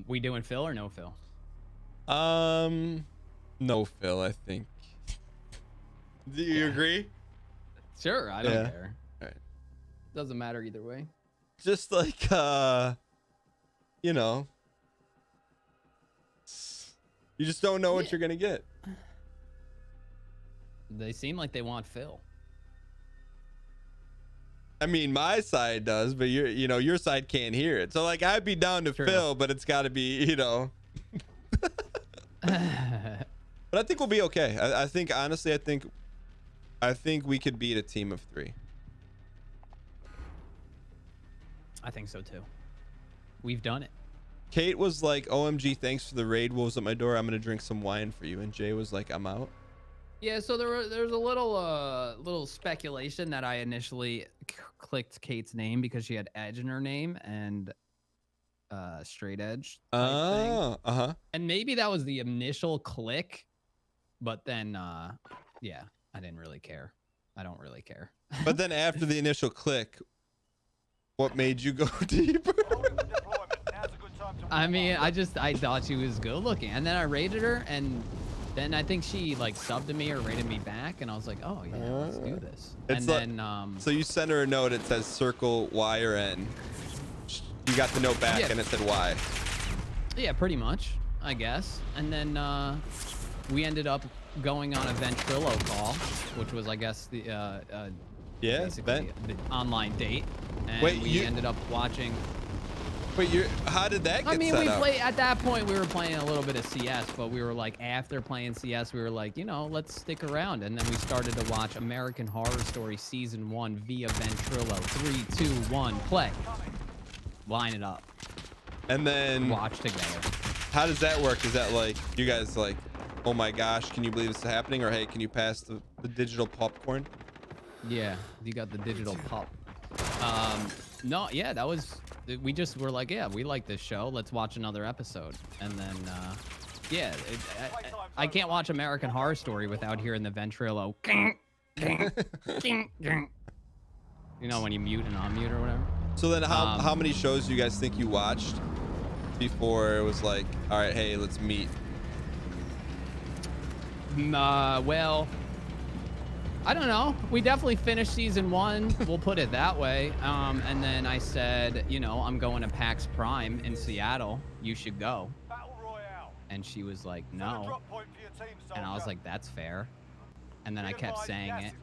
We doing Phil or no Phil? No Phil, I think. Do you agree? Sure, I don't care. All right. Doesn't matter either way. Just like you know, you just don't know what you're gonna get. They seem like they want Phil. I mean, my side does, but your side can't hear it. So like, I'd be down to Phil, but it's got to be, But I think we'll be okay. I think honestly, I think we could beat a team of 3. I think so too. We've done it. Kate was like, "OMG, thanks for the raid. Wolves at my door. I'm gonna drink some wine for you." And Jay was like, "I'm out." Yeah, so there's a little speculation that I initially clicked Kate's name because she had Edge in her name and straight edge type thing. And maybe that was the initial click, but then yeah, I didn't really care. I don't really care. But then after the initial click, what made you go deeper? I mean, I thought she was good looking, and then I rated her, and then I think she like subbed to me or rated me back, and I was like, oh yeah, let's do this. And then so you send her a note. It says circle Y or N. You got the note back, and it said Y. Yeah, pretty much, I guess. And then we ended up going on a Ventrilo call, which was, I guess, the basically the online date. And we ended up watching. Wait, how did that get I mean, set we up? played at that point. We were playing a little bit of CS, but we were like, after playing CS, we were like, let's stick around. And then we started to watch American Horror Story Season 1 via Ventrilo. 3, 2, 1, play. Line it up. And then watch together. How does that work? Is that like you guys like, oh my gosh, can you believe this is happening? Or hey, can you pass the digital popcorn? Yeah, you got the digital pop. No, yeah, that was. We just were like, yeah, we like this show. Let's watch another episode. And then, yeah, I can't watch American Horror Story without hearing the Ventrilo. When you mute and unmute or whatever. So then how many shows do you guys think you watched before it was like, all right, hey, let's meet? Well, I don't know. We definitely finished season 1. We'll put it that way. And then I said, I'm going to PAX Prime in Seattle. You should go. And she was like, no. And I was like, that's fair. And then I kept saying it.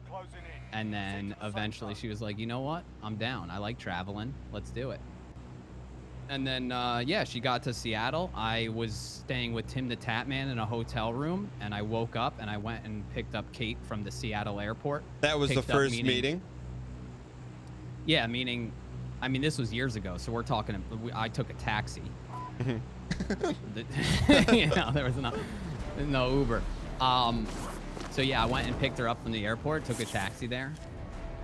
And then eventually she was like, you know what? I'm down. I like traveling. Let's do it. And then, yeah, she got to Seattle. I was staying with Tim the Tatman in a hotel room, and I woke up and I went and picked up Kate from the Seattle airport. That was the first meeting? Yeah, meaning, I mean, this was years ago, so we're talking, I took a taxi. There was no Uber. So yeah, I went and picked her up from the airport, took a taxi there.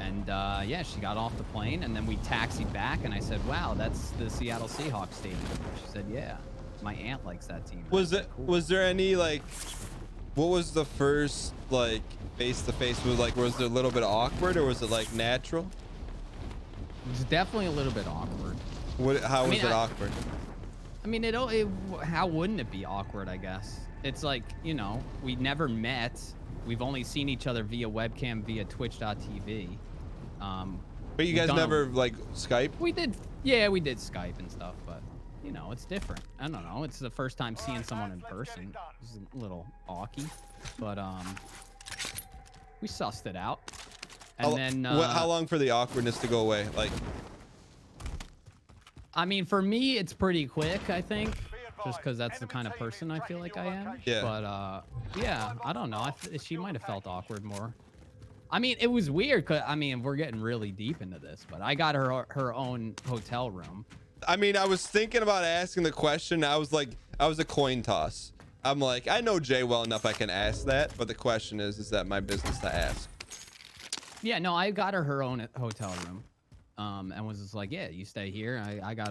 And yeah, she got off the plane, and then we taxied back, and I said, wow, that's the Seattle Seahawks stadium. She said, yeah, my aunt likes that team. Was there any, like, what was the first, like, face-to-face? Was there a little bit awkward, or was it, like, natural? It was definitely a little bit awkward. How was it awkward? I mean, how wouldn't it be awkward, I guess? It's like, we never met. We've only seen each other via webcam, via twitch.tv. But you guys never like Skype? We did. Yeah, we did Skype and stuff, but it's different. I don't know. It's the first time seeing someone in person. It's a little awky, but we sussed it out. And then how long for the awkwardness to go away? Like, I mean, for me, it's pretty quick, I think. Just because that's the kind of person I feel like I am. Yeah. But yeah, I don't know. She might have felt awkward more. I mean, it was weird because we're getting really deep into this, but I got her own hotel room. I mean, I was thinking about asking the question. I was a coin toss. I'm like, I know Jay well enough I can ask that, but the question is that my business to ask? Yeah, no, I got her own hotel room, and was just like, yeah, you stay here. I got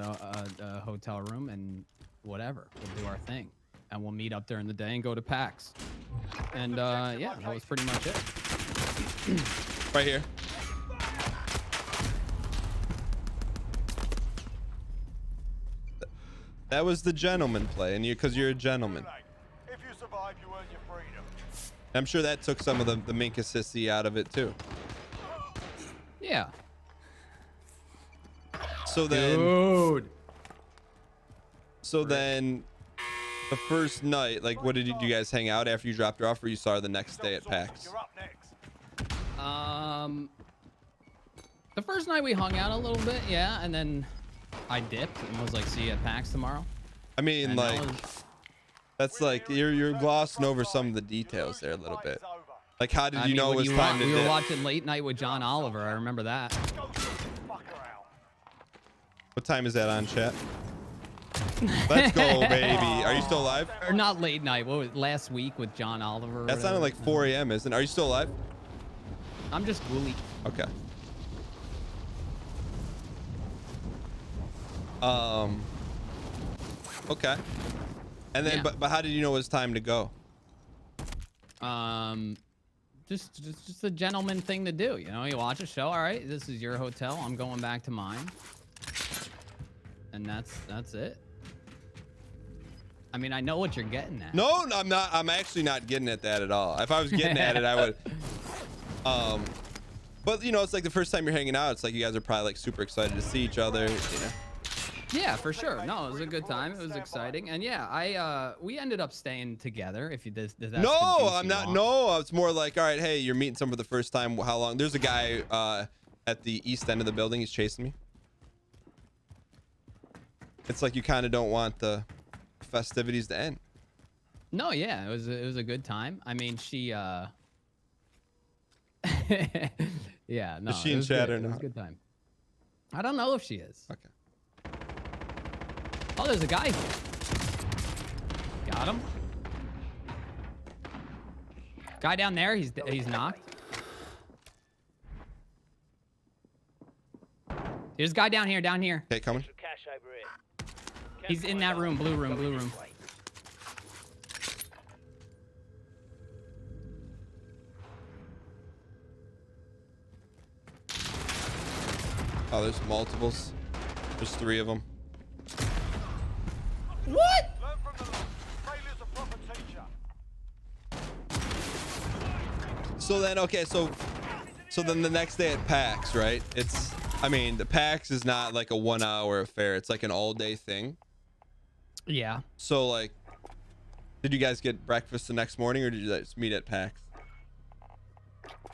a hotel room and whatever, we'll do our thing, and we'll meet up during the day and go to PAX. And yeah, that was pretty much it. Right here. That was the gentleman play, and because you're a gentleman. If you survive, you earn your freedom. I'm sure that took some of the mink assisty out of it too. Yeah. So then, Dude. so then, the first night, like, what did you guys hang out after you dropped her off, or you saw her the next day at PAX? You're up next. The first night we hung out a little bit, yeah, and then I dipped and was like, see you at PAX tomorrow. I mean, And like, that's like you're glossing over some of the details there a little bit. Like, how did you know it was time to we dip? were watching Late Night with John Oliver. I remember that. What time is that on, chat? Let's go, baby. Are you still alive? Or not Late Night. What was it, last week with John Oliver? That sounded like 4 a.m., isn't it? Are you still alive? I'm just woolly. Okay. Okay. And then, Yeah. but how did you know it was time to go? Just a gentleman thing to do. You know, you watch a show. All right, this is your hotel. I'm going back to mine. And that's it. I mean, I know what you're getting at. No, I'm not. I'm actually not getting at that at all. If I was getting at it, I would. But you know, it's like the first time you're hanging out. It's like you guys are probably like super excited to see each other. You know. Yeah, for sure. No, it was a good time. It was exciting, and yeah, we ended up staying together. If you did, that's the No, juicy I'm not. one. No, it's more like, all right, hey, you're meeting someone for the first time. How long? There's a guy at the east end of the building. He's chasing me. It's like you kind of don't want the festivities to end. No, yeah, it was a good time. I mean, she yeah, no. Is she it in was chat good. or It was not? a good time. I don't know if she is. Okay. Oh, there's a guy here. Got him. Guy down there, he's knocked. There's a guy down here, Okay, coming. He's in that room, blue room. Oh, there's multiples. There's 3 of them. What? Learn from the loss. Failure's a proper teacher. So then, okay, so then the next day at PAX, right? I mean, the PAX is not like a 1 hour affair. It's like an all day thing. Yeah. So like, did you guys get breakfast the next morning, or did you just meet at PAX?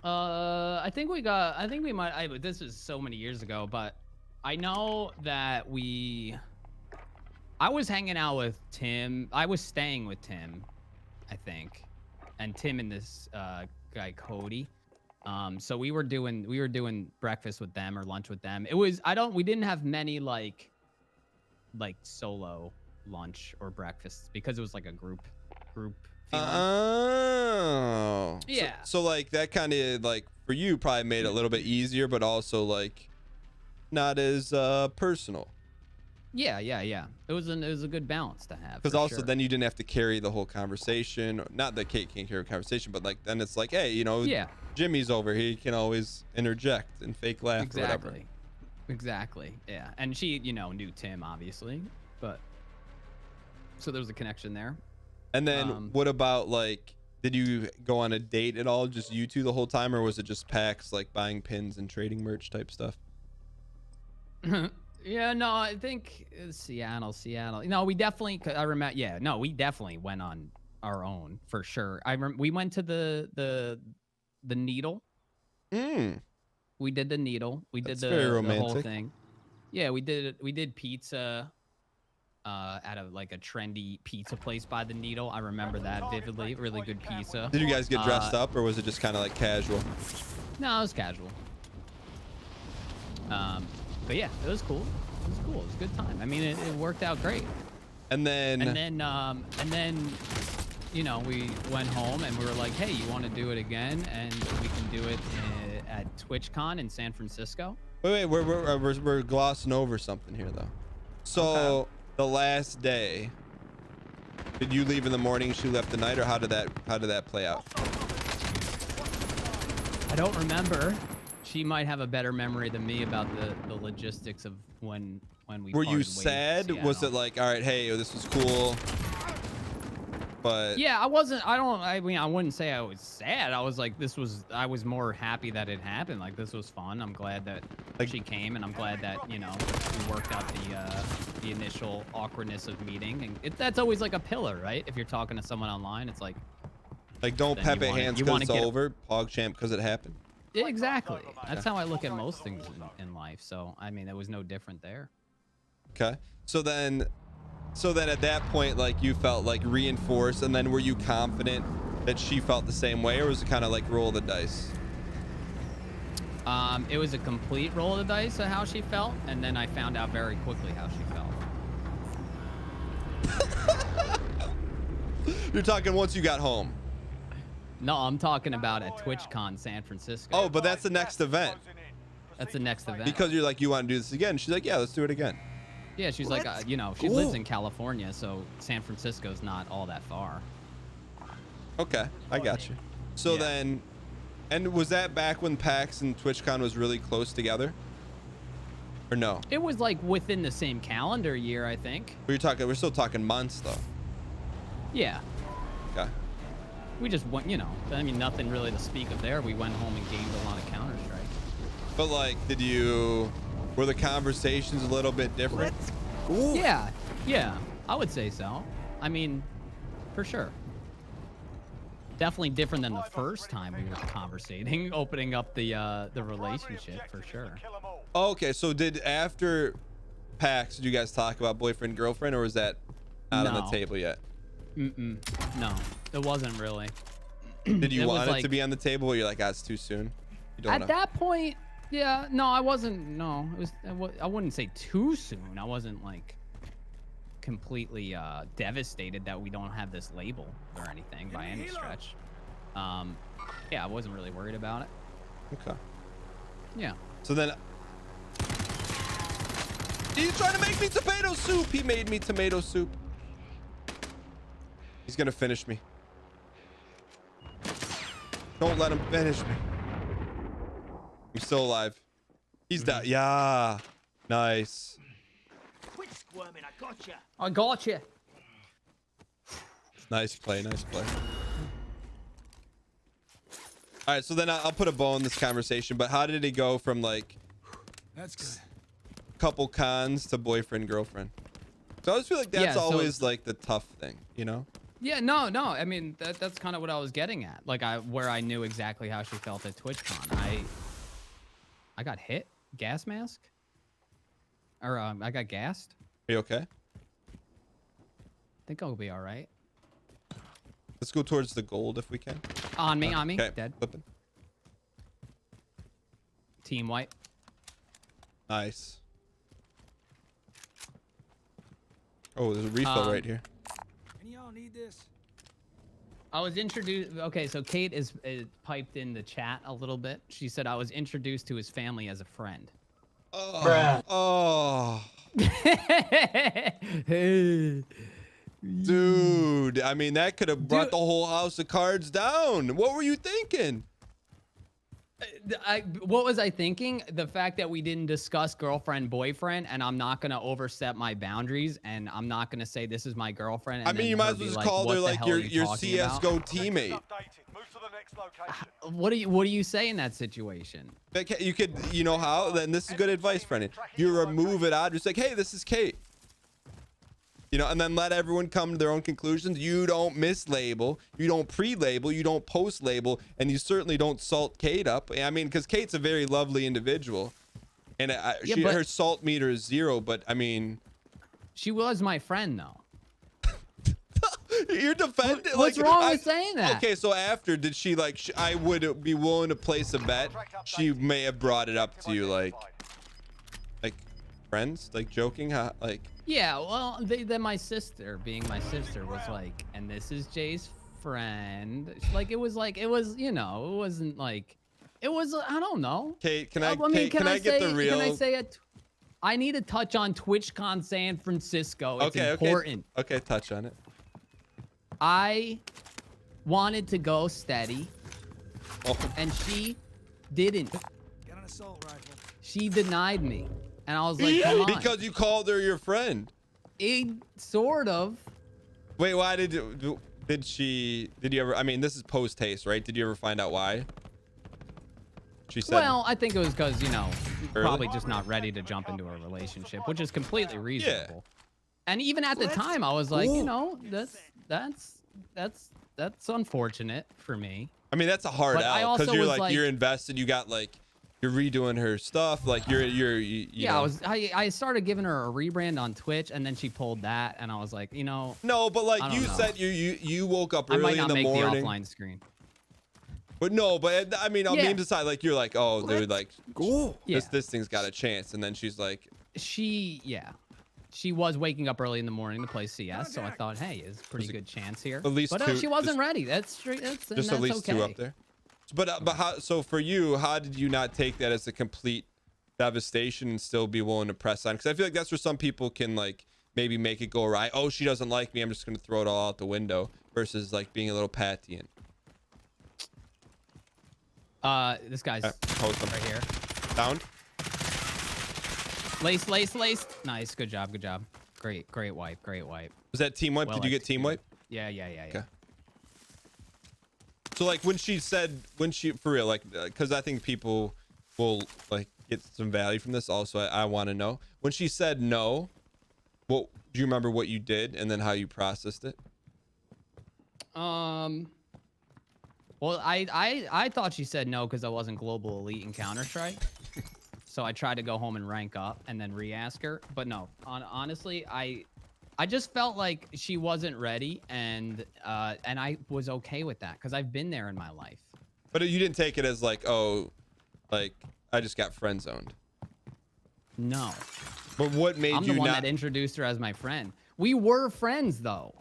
I think we might. This was so many years ago, but I know that I was hanging out with Tim. I was staying with Tim, I think, and Tim and this guy Cody. So we were doing breakfast with them or lunch with them. We didn't have many like solo lunch or breakfasts because it was like a group feeling. Oh. Yeah. So like that kind of like for you probably made it a little bit easier, but also like not as personal. Yeah. It was a good balance to have. Because for also sure. then you didn't have to carry the whole conversation. Not that Kate can't carry a conversation, but like then it's like, hey, you know, Yeah. Jimmy's over here. He can always interject and fake laugh or whatever. Exactly. Yeah. And she, knew Tim obviously, but so there's a connection there. And then what about like, did you go on a date at all? Just you two the whole time, or was it just PAX, like buying pins and trading merch type stuff? Yeah, no, I think Seattle. No, we definitely. I remember. Yeah, no, we definitely went on our own for sure. We went to the Needle. We did the Needle. We That's did very the whole romantic. thing. Yeah, we did pizza. At a trendy pizza place by the Needle. I remember that vividly. Really good pizza. Did you guys get dressed up, or was it just kind of like casual? No, it was casual. But yeah, it was cool. It was cool. It was a good time. I mean, it worked out great. And then we went home and we were like, hey, you want to do it again? And we can do it at TwitchCon in San Francisco. wait, we're glossing over something here though. So Okay. The last day, did you leave in the morning? She left the night, or how did that play out? I don't remember. She might have a better memory than me about the logistics of when when we Were you parted ways in sad? Was Seattle. it like, all right, hey, this was cool, but Yeah, I wasn't. I mean, I wouldn't say I was sad. I was like, I was more happy that it happened. Like, this was fun. I'm glad that Like- she came, and I'm glad that, you know, we worked out the initial awkwardness of meeting. And that's always like a pillar, right? If you're talking to someone online, it's like, don't then Pepe you wanna- hands you because wanna it's get- over, PogChamp because it happened. yeah, exactly. That's how I look at most things in life. So, I mean, it was no different there. Okay. So then at that point, like, you felt like reinforced, and then were you confident that she felt the same way, or was it kind of like roll the dice? It was a complete roll of the dice of how she felt, and then I found out very quickly how she felt. You're talking once you got home. No, I'm talking about at TwitchCon San Francisco. Oh, but that's the next event. That's the next event. Because you're like, you want to do this again? She's like, yeah, let's do it again. Yeah, she's like, you know, she lives in California, so San Francisco's not all that far. Okay, I got you. So Yeah. then, and was that back when PAX and TwitchCon was really close together? Or no? It was like within the same calendar year, I think. We're still talking months though. Yeah. Okay. We just went, you know, I mean, nothing really to speak of there. We went home and gamed a lot of Counter-Strike. But like, were the conversations a little bit different? Ooh. Yeah, I would say so. I mean, for sure. Definitely different than the first time we were conversating, opening up the relationship, for sure. Oh, okay, so after PAX, did you guys talk about boyfriend, girlfriend, or was that not on the No. table yet? No, it wasn't really. Did you It was want it like- to be on the table, or you're like, ah, it's too soon? You don't At know. that point, yeah, no, I wasn't. No, I wouldn't say too soon. I wasn't like completely devastated that we don't have this label or anything by any stretch. Yeah, I wasn't really worried about it. Okay. Yeah. So then, he's trying to make me tomato soup. He made me tomato soup. He's gonna finish me. Don't let him finish me. I'm still alive. He's down. Yeah. Nice. Quit squirming, I gotcha. I got you. Nice play. Nice play. All right. So then I'll put a bow in this conversation, but how did it go from like That's good. couple cons to boyfriend, girlfriend? So I always feel like that's Yeah, so- always like the tough thing, you know? Yeah, no. I mean, that's kind of what I was getting at. Like, where I knew exactly how she felt at TwitchCon. I got hit, gas mask, or I got gassed. Are you okay? I think I'll be all right. Let's go towards the gold if we can. On me, Okay. dead. Flipping. Team wipe. Nice. Oh, there's a refill right here. Any y'all need this? I was introduced. Okay, so Kate is piped in the chat a little bit. She said I was introduced to his family as a friend. Oh, oh, dude. I mean, that could have brought Dude. the whole house of cards down. What were you thinking? What was I thinking? The fact that we didn't discuss girlfriend, boyfriend, and I'm not gonna overstep my boundaries, and I'm not gonna say this is my girlfriend. And I mean, then you might her as well be just like, call "What her the like hell are your you talking about?" CS:GO teammate. Updated. Move to the next location. What do you say in that situation? Like, you could, you know how? Then this is good advice, Brennan. You remove it out. Just like, hey, this is Kate. You know, and then let everyone come to their own conclusions. You don't mislabel, you don't pre-label, you don't post-label, and you certainly don't salt Kate up. I mean, because Kate's a very lovely individual, and but- her salt meter is 0. But I mean, She was my friend, though. you're defending. What's like, wrong with saying that? Okay, so after, did she like? I would be willing to place a bet. She may have brought it up to you, like friends, like joking, how, like. Yeah, well, then my sister, being my sister, was like, and this is Jay's friend. Like, it was, you know, it wasn't like, it was, I don't know. Kate, can I? mean, Kate, can I get the real? Can I say it? I need to touch on TwitchCon San Francisco. It's important. Okay, touch on it. I wanted to go steady, Oh, and she didn't. Got an assault rifle. She denied me. And I was like, come on. Because you called her your friend. Sort of. Wait, why did you ever, I mean, this is post haste, right? Did you ever find out why? She said, Well, I think it was because, you know, Early? probably just not ready to jump into a relationship, which is completely reasonable. And even at the time, I was like, you know, that's unfortunate for me. I mean, that's a hard But I out because also you're was like, you're invested. You got like, you're redoing her stuff. Like you Yeah, know. I started giving her a rebrand on Twitch, and then she pulled that, and I was like, you know. No, but like I you don't know. said, you woke up I might early in not the make morning. the offline screen. But no, but I mean, on Yeah. the inside, like you're like, oh, dude, like, Yeah. this thing's got a chance. And then she's like, She was waking up early in the morning to play CS, so I thought, hey, it's a pretty good chance here. at least but two- she wasn't ready. That's true. That's just at least okay. two up there. But how? So for you, how did you not take that as a complete devastation and still be willing to press on? Because I feel like that's where some people can like maybe make it go right. Oh, she doesn't like me. I'm just gonna throw it all out the window. Versus like being a little Pattian. This guy's Post him. right here. Down. Lace. Nice. Good job. Great wipe. Was that team wipe? Well Did you get team wipe? Yeah. Okay. So like when she for real, like, because I think people will like get some value from this. Also, I want to know when she said no. What do you remember what you did and then how you processed it? Well, I thought she said no because I wasn't global elite in Counter-Strike. So I tried to go home and rank up and then re-ask her. But no, honestly, I just felt like she wasn't ready, and I was okay with that because I've been there in my life. But you didn't take it as like, oh, like I just got friend zoned. No. But what made I'm you the one not? that introduced her as my friend. We were friends, though.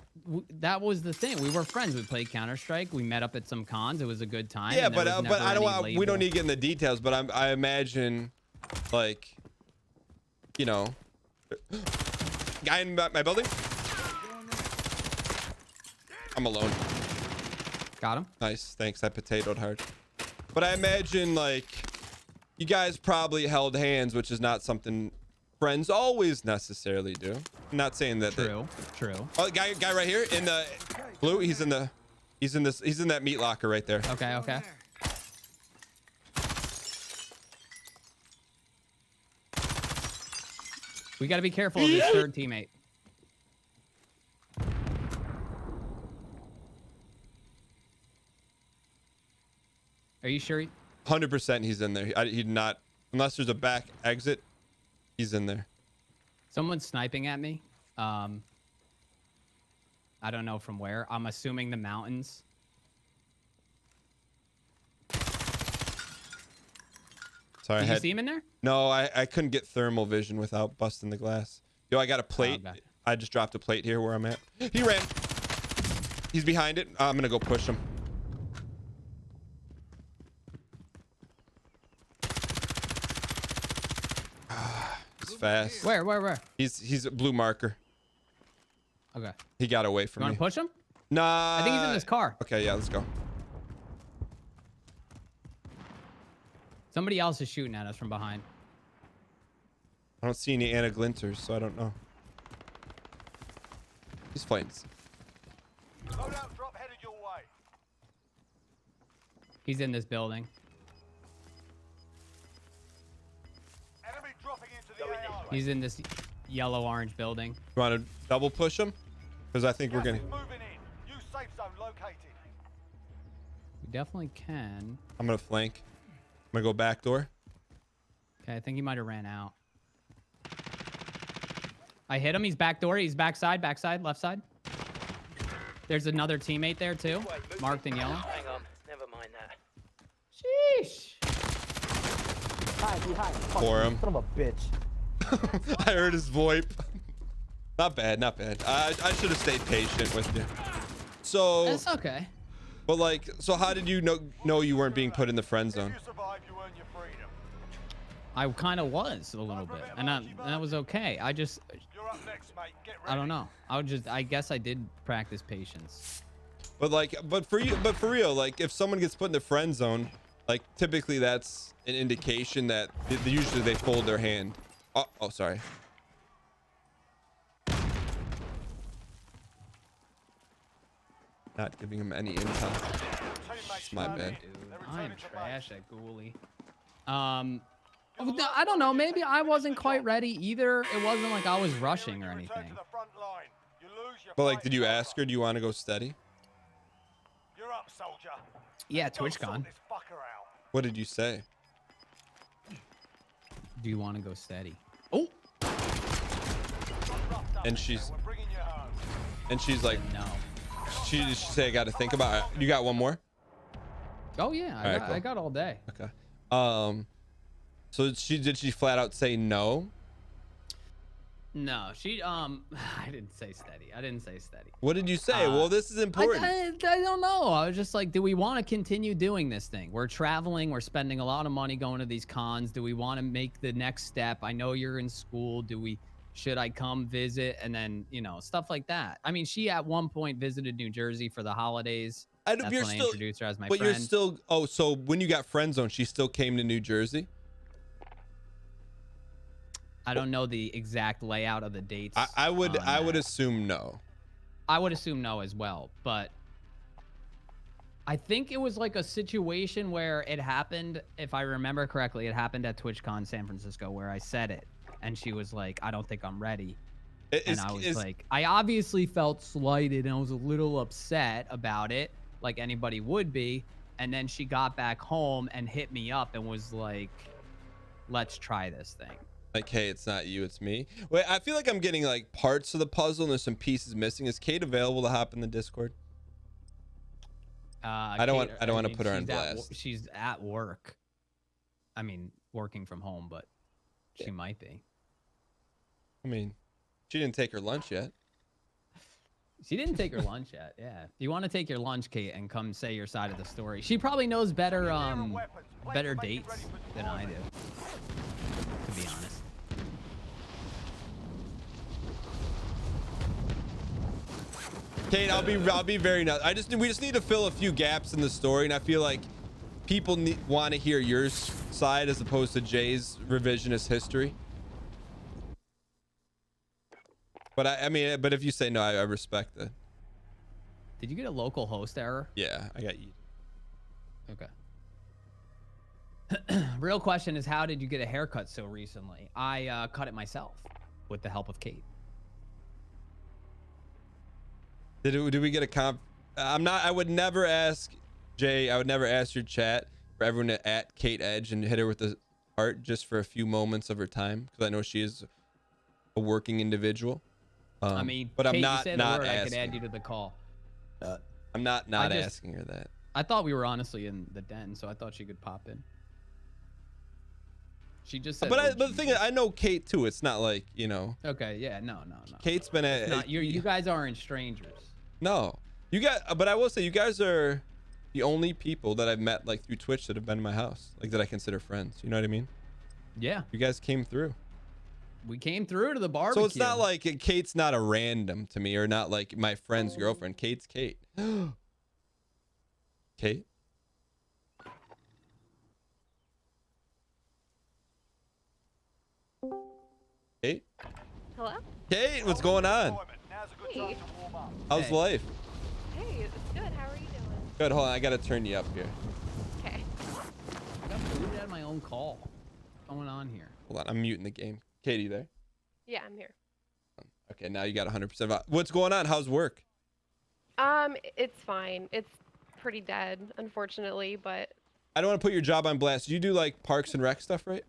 That was the thing. We were friends. We played Counter-Strike. We met up at some cons. It was a good time. Yeah, and there but was never I don't any want. We label. don't need to get in the details. But I imagine, like, you know, guy in my building. I'm alone. Got him. Nice, thanks. I potatoed hard. But I imagine like you guys probably held hands, which is not something friends always necessarily do. I'm not saying that. True. Oh, guy right here in the blue. He's in that meat locker right there. Okay. We got to be careful of this third teammate. Are you sure? 100% he's in there. He'd not, unless there's a back exit, he's in there. Someone's sniping at me. I don't know from where. I'm assuming the mountains. Sorry, Did you see him in there? No, I couldn't get thermal vision without busting the glass. Yo, I got a plate. Oh, okay. I just dropped a plate here where I'm at. He ran. He's behind it. I'm gonna go push him. He's fast. Where? He's a blue marker. Okay. He got away You from want me. to push him? Nah. I think he's in this car. Okay, yeah, let's go. Somebody else is shooting at us from behind. I don't see any Anna Glinters, so I don't know. He's fighting. Loadout drop headed your way. He's in this building. Enemy dropping into the AO. He's in this yellow-orange building. You want to double push him? Because I think we're Gas gonna. is moving in. New safe zone located. We definitely can. I'm gonna flank. I'm gonna go back door. Okay, I think he might have ran out. I hit him. He's back door. He's backside, left side. There's another teammate there too, marked in yellow. Hang on, never mind that. Sheesh. For him. Son of a bitch. I heard his VoIP. Not bad. I should have stayed patient with you. So, That's okay. but like, so how did you know you weren't being put in the friend If zone? you survive, you earn your freedom. I kind of was a little bit, and that was okay. I just, You're up next, mate. Get ready. I don't know. I guess I did practice patience. But for real, like if someone gets put in the friend zone, like typically that's an indication that usually they fold their hand. Oh, sorry. Not giving him any intel. It's my bad. Dude, I'm trash at ghoulie. I don't know. Maybe I wasn't quite ready either. It wasn't like I was rushing or anything. But like, did you ask her, do you want to go steady? You're up, soldier. Yeah, Go sort TwitchCon. this fucker out. What did you say? Do you want to go steady? Oh, And she's We're bringing you home. like, no. she say I got to think about it. You got one more? Oh yeah, All right, cool. I got all day. Okay. So did she flat out say no? No, she I didn't say steady. I didn't say steady. What did you say? Well, this is important. I don't know. I was just like, do we want to continue doing this thing? We're traveling. We're spending a lot of money going to these cons. Do we want to make the next step? I know you're in school. Should I come visit? And then, you know, stuff like that. I mean, she at one point visited New Jersey for the holidays. That's when I introduced her as my friend. But you're still, oh, so when you got friend zone, she still came to New Jersey? I don't know the exact layout of the dates. I would assume no. I would assume no as well, but I think it was like a situation where it happened, if I remember correctly, it happened at TwitchCon San Francisco where I said it, and she was like, I don't think I'm ready. And I was like, I obviously felt slighted and I was a little upset about it, like anybody would be. And then she got back home and hit me up and was like, let's try this thing. Like, hey, it's not you, it's me. Wait, I feel like I'm getting like parts of the puzzle and there's some pieces missing. Is Kate available to hop in the Discord? I don't want to put her on blast. She's at work. I mean, working from home, but she might be. I mean, she didn't take her lunch yet. She didn't take her lunch yet. Yeah. If you want to take your lunch, Kate, and come say your side of the story. She probably knows better better dates than I do, to be honest. Kate, I'll be very nice. We just need to fill a few gaps in the story, and I feel like people want to hear your side as opposed to Jay's revisionist history. But I mean, but if you say no, I respect it. Did you get a local host error? Yeah, I got you. Okay. Real question is, how did you get a haircut so recently? I cut it myself with the help of Kate. Did we get a comp? I would never ask Jay. I would never ask your chat for everyone to at Kate Edge and hit her with the heart just for a few moments of her time, because I know she is a working individual. I mean, but Kate, I'm not you say not the word, asking. I could add you to the call. I'm not asking her that. I thought we were honestly in the den, so I thought she could pop in. She just said. But the thing is, I know Kate too. It's not like, you know. Okay, yeah, no. Kate's been at. You guys aren't strangers. No, but I will say you guys are the only people that I've met like through Twitch that have been in my house, like that I consider friends. You know what I mean? Yeah. You guys came through. We came through to the barbecue. So it's not like Kate's not a random to me, or not like my friend's girlfriend. Kate's Kate. Kate? Kate? Hello? Kate, what's going on? Hey. How's life? Hey, it's good. How are you doing? Good, hold on. I gotta turn you up here. Okay. I got booted out of my own call. What's going on here? Hold on, I'm muting the game. Katie, there? Yeah, I'm here. Okay, now you got 100%. What's going on? How's work? It's fine. It's pretty dead, unfortunately, but I don't want to put your job on blast. You do like Parks and Rec stuff, right?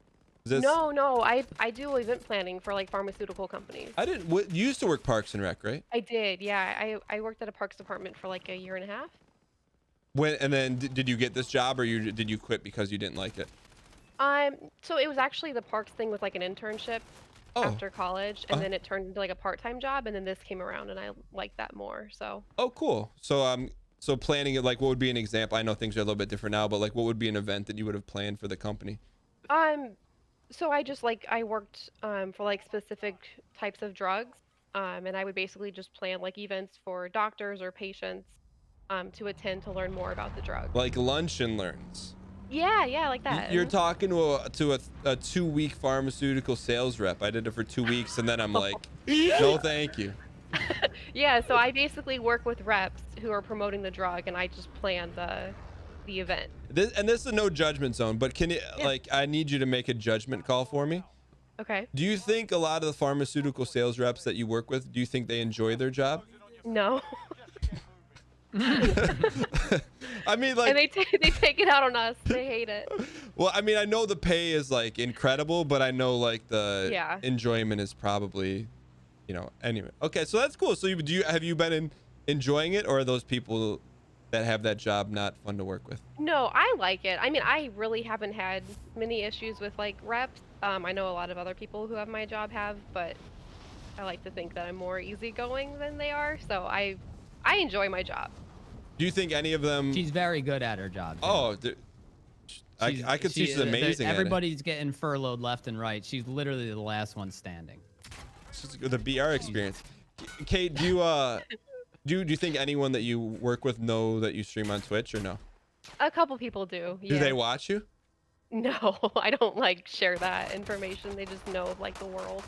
No, I do event planning for like pharmaceutical companies. You used to work Parks and Rec, right? I did, yeah. I worked at a parks department for like a year and a half. And then did you get this job, or did you quit because you didn't like it? So it was actually the parks thing was like an internship after college, and then it turned into like a part-time job, and then this came around and I liked that more, so. Oh, cool. So planning it, like what would be an example? I know things are a little bit different now, but like what would be an event that you would have planned for the company? So I worked for like specific types of drugs, and I would basically just plan like events for doctors or patients to attend to learn more about the drug. Like lunch and learns. Yeah, like that. You're talking to a 2-week pharmaceutical sales rep. I did it for 2 weeks, and then I'm like, no, thank you. Yeah, so I basically work with reps who are promoting the drug, and I just plan the event. This is a no judgment zone, but can you like I need you to make a judgment call for me. Okay. Do you think a lot of the pharmaceutical sales reps that you work with, do you think they enjoy their job? No. I mean, like, And they take it out on us. They hate it. well, I mean, I know the pay is like incredible, but I know like the Yeah. enjoyment is probably, anyway. Okay, so that's cool. So have you been enjoying it, or are those people that have that job not fun to work with? No, I like it. I mean, I really haven't had many issues with like reps. I know a lot of other people who have my job have, but I like to think that I'm more easygoing than they are. So I enjoy my job. Do you think any of them? She's very good at her job. Jay. Oh, I could see she's amazing. Everybody's getting furloughed left and right. She's literally the last one standing. The BR experience. Kate, do you think anyone that you work with know that you stream on Twitch or no? A couple people do. Do Yeah. they watch you? No, I don't like share that information. They just know of like the world.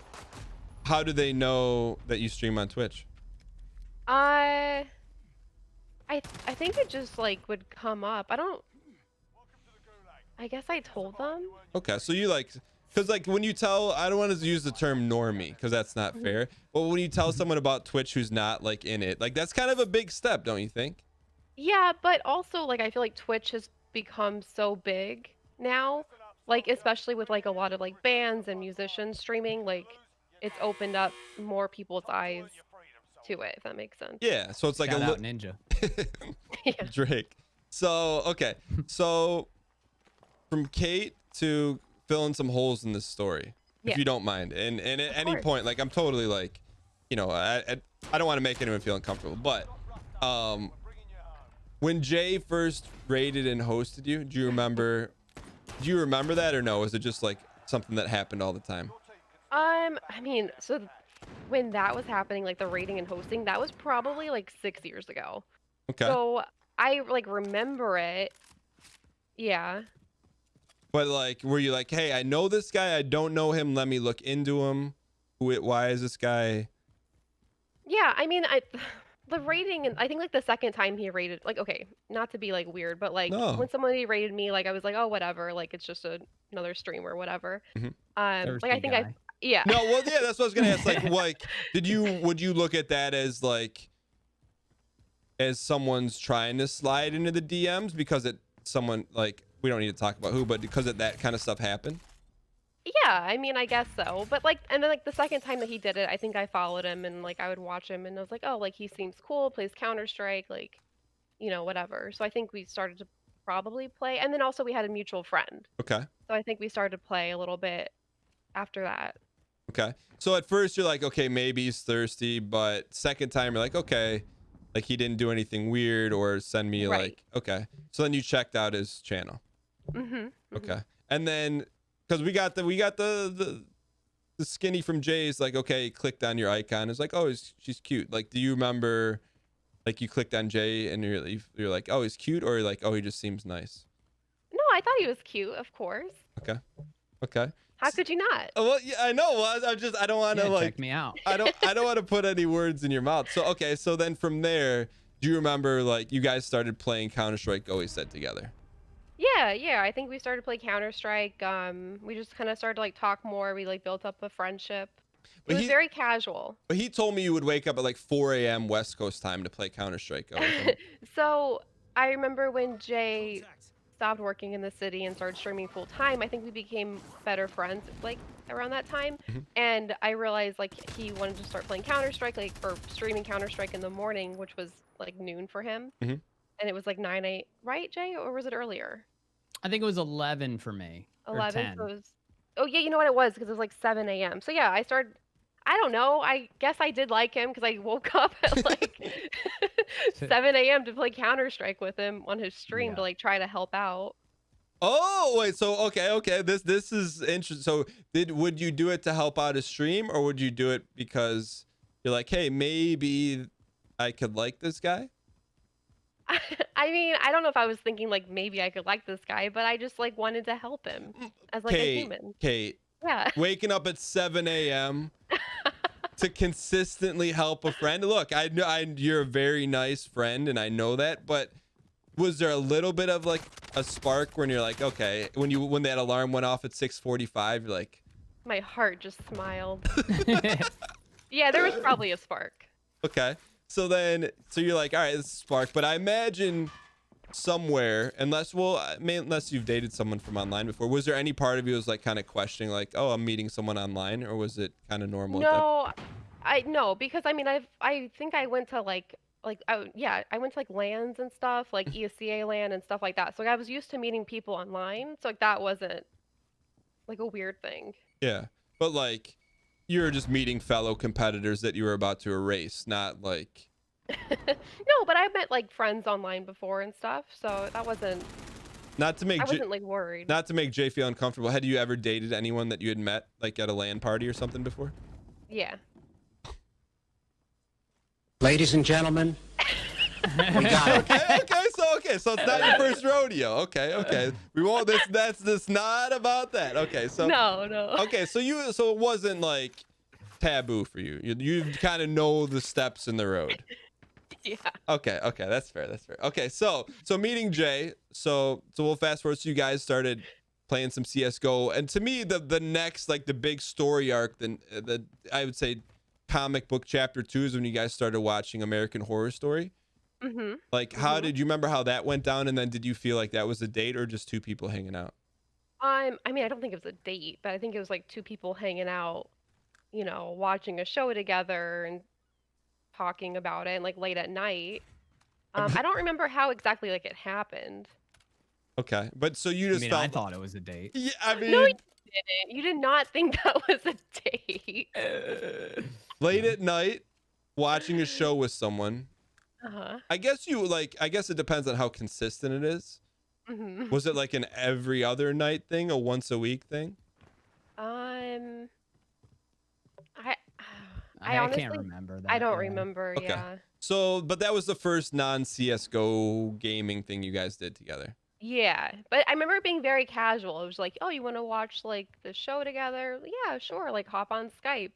How do they know that you stream on Twitch? I think it just like would come up. I guess I told them. Okay, so you because like when you tell, I don't want to use the term normie because that's not fair. But when you tell someone about Twitch who's not like in it, like that's kind of a big step, don't you think? Yeah, but also like I feel like Twitch has become so big now, like especially with like a lot of like bands and musicians streaming, like it's opened up more people's eyes to it, if that makes sense. Yeah, so it's like Shout out Ninja. Yeah. Drake. So okay, so from Kate to fill in some holes in this story, if Yeah. you don't mind, and at any course. point, like I'm totally like, I don't want to make anyone feel uncomfortable, but when Jay first raided and hosted you, do you remember that or no? Was it just like something that happened all the time? I mean, so when that was happening, like the rating and hosting, that was probably like 6 years ago. Okay. So I like remember it. Yeah. But like, were you like, hey, I know this guy, I don't know him, let me look into him. Why is this guy? Yeah, I mean, the rating, and I think like the second time he rated, like, okay, not to be like weird, but like No. when somebody rated me, like I was like, oh, whatever, like it's just another streamer, whatever. Mhm. Like I think Thirsty guy. yeah. No, well, yeah, that's what I was gonna ask. Like, would you look at that as like, as someone's trying to slide into the DMs because someone like, we don't need to talk about who, but because of that kind of stuff happened? Yeah, I mean, I guess so. But like, and then like the second time that he did it, I think I followed him and like I would watch him and I was like, oh, like he seems cool, plays Counter-Strike, like, whatever. So I think we started to probably play. And then also we had a mutual friend. Okay. So I think we started to play a little bit after that. Okay. So at first you're like, okay, maybe he's thirsty, but second time you're like, okay, like he didn't do anything weird or send me Right. like, okay. So then you checked out his channel. Mm-hmm. Okay. And then, because we got the skinny from Jay's like, okay, he clicked on your icon. It's like, oh, she's cute. Like, do you remember, like you clicked on Jay and you're like, oh, he's cute, or you're like, oh, he just seems nice? No, I thought he was cute, of course. Okay. Okay. How could you not? Well, yeah, I know. Well, I don't want to Yeah, like, check me out. I don't want to put any words in your mouth. So, okay. So then from there, do you remember like you guys started playing Counter-Strike Go, he said, together? Yeah. I think we started to play Counter-Strike. We just kind of started to like talk more. We like built up a friendship. It But was very casual. But he told me you would wake up at like 4 a.m. West Coast time to play Counter-Strike Go. So I remember when Jay stopped working in the city and started streaming full time, I think we became better friends like around that time. And I realized like he wanted to start playing Counter-Strike, like, or streaming Counter-Strike in the morning, which was like noon for him. And it was like 9-8, right, Jay? Or was it earlier? I think it was 11 for me. 11. Or 10. So it was, oh yeah, you know what it was, because it was like 7 a.m. So yeah, I started, I don't know, I guess I did like him because I woke up at like 7 a.m. to play Counter-Strike with him on his stream to like try to help out. Oh, wait. So, okay. This is interesting. So would you do it to help out his stream, or would you do it because you're like, hey, maybe I could like this guy? I mean, I don't know if I was thinking like maybe I could like this guy, but I just like wanted to help him as like a human. Kate, Yeah. waking up at 7 a.m. to consistently help a friend. Look, I know you're a very nice friend, and I know that, but was there a little bit of like a spark when you're like, okay, when that alarm went off at 6:45, you're like, My heart just smiled. Yeah, there was probably a spark. okay. So you're like, all right, this is spark. But I imagine somewhere, unless you've dated someone from online before, was there any part of you was like kind of questioning, like, oh, I'm meeting someone online, or was it kind of normal? No, because I mean, I think I went to I went to like LANs and stuff, like ESCA LAN and stuff like that. So I was used to meeting people online, so like that wasn't like a weird thing. Yeah, but like you're just meeting fellow competitors that you were about to erase, not like. No, but I met like friends online before and stuff, so that wasn't. Not to make I wasn't like worried. Not to make Jay feel uncomfortable. Had you ever dated anyone that you had met like at a LAN party or something before? Yeah. Ladies and gentlemen, we got it. Okay, so it's not your first rodeo. Okay. We won't. That's not about that. Okay, so. No. Okay, so it wasn't like taboo for you. You kind of know the steps in the road. Yeah. Okay, that's fair. Okay, so meeting Jay. So we'll fast forward. So you guys started playing some CS:GO, and to me, the next like the big story arc, the I would say comic book chapter 2 is when you guys started watching American Horror Story. Mm-hmm. Like, how did you remember how that went down? And then did you feel like that was a date or just two people hanging out? I mean, I don't think it was a date, but I think it was like two people hanging out, watching a show together and talking about it, and like late at night. I don't remember how exactly like it happened. Okay, but so you just felt. I thought it was a date. Yeah, I mean. No, you didn't. You did not think that was a date. Late at night, watching a show with someone. Uh-huh. I guess it depends on how consistent it is. Mm-hmm. Was it like an every other night thing, a once a week thing? I I honestly can't remember that. I don't yeah. remember. Okay. Yeah. So, but that was the first non-CS:GO gaming thing you guys did together. Yeah, but I remember it being very casual. It was like, oh, you want to watch like the show together? Yeah, sure. Like hop on Skype.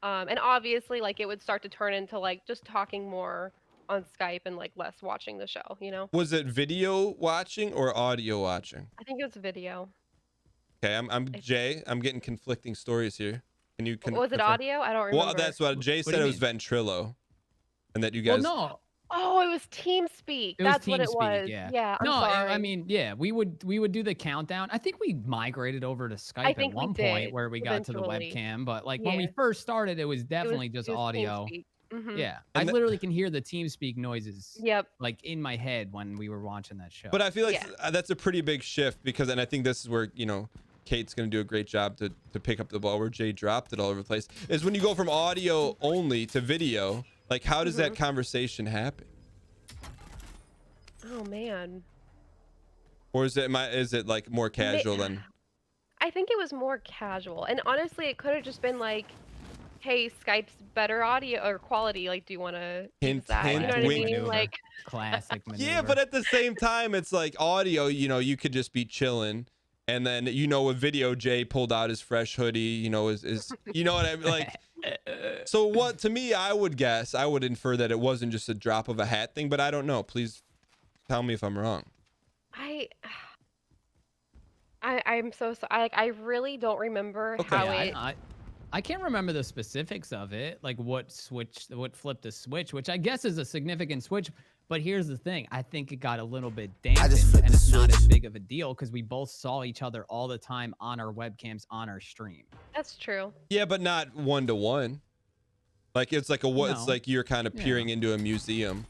And obviously, like it would start to turn into like just talking more on Skype and like less watching the show. Was it video watching or audio watching? I think it was video. Okay, I'm Jay. I'm getting conflicting stories here. Can you? Was it audio? I don't remember. Well, that's what Jay said. do you It was Ventrilo, and that you Well, guys. no. Oh, it was TeamSpeak. It was That's what it TeamSpeak, was. yeah. I'm No, sorry. I mean, yeah, we would do the countdown. I think we migrated over to Skype I at think we one did, point where we got to the eventually. webcam, but like when we Yeah. first started, it was definitely just it was audio. TeamSpeak. Mhm. Yeah, And I literally can hear the TeamSpeak noises. Yep. Like in my head when we were watching that show. But I feel like Yeah. that's a pretty big shift and I think this is where Kate's gonna do a great job to pick up the ball where Jay dropped it all over the place. Is when you go from audio only to video. Like, how does that conversation happen? Oh man. Or is it like more casual than? I think it was more casual, and honestly, it could have just been like, "Hey, Skype's better audio or quality. Like, do you want to Hint, that?" You hint, know what I wink. mean? Maneuver. Like, Classic maneuver. Yeah, but at the same time, it's like audio. You could just be chilling, and then with video, Jay pulled out his fresh hoodie. Is you know what I mean? Like, so what? To me, I would infer that it wasn't just a drop of a hat thing, but I don't know. Please tell me if I'm wrong. I'm so sorry. Like, I really don't remember how Yeah, it. I can't remember the specifics of it, like what flipped the switch, which I guess is a significant switch. But here's the thing: I think it got a little bit dampened, and it's not as big of a deal because we both saw each other all the time on our webcams on our stream. That's true. Yeah, but not 1-to-1. Like it's like it's like you're kind of peering into a museum,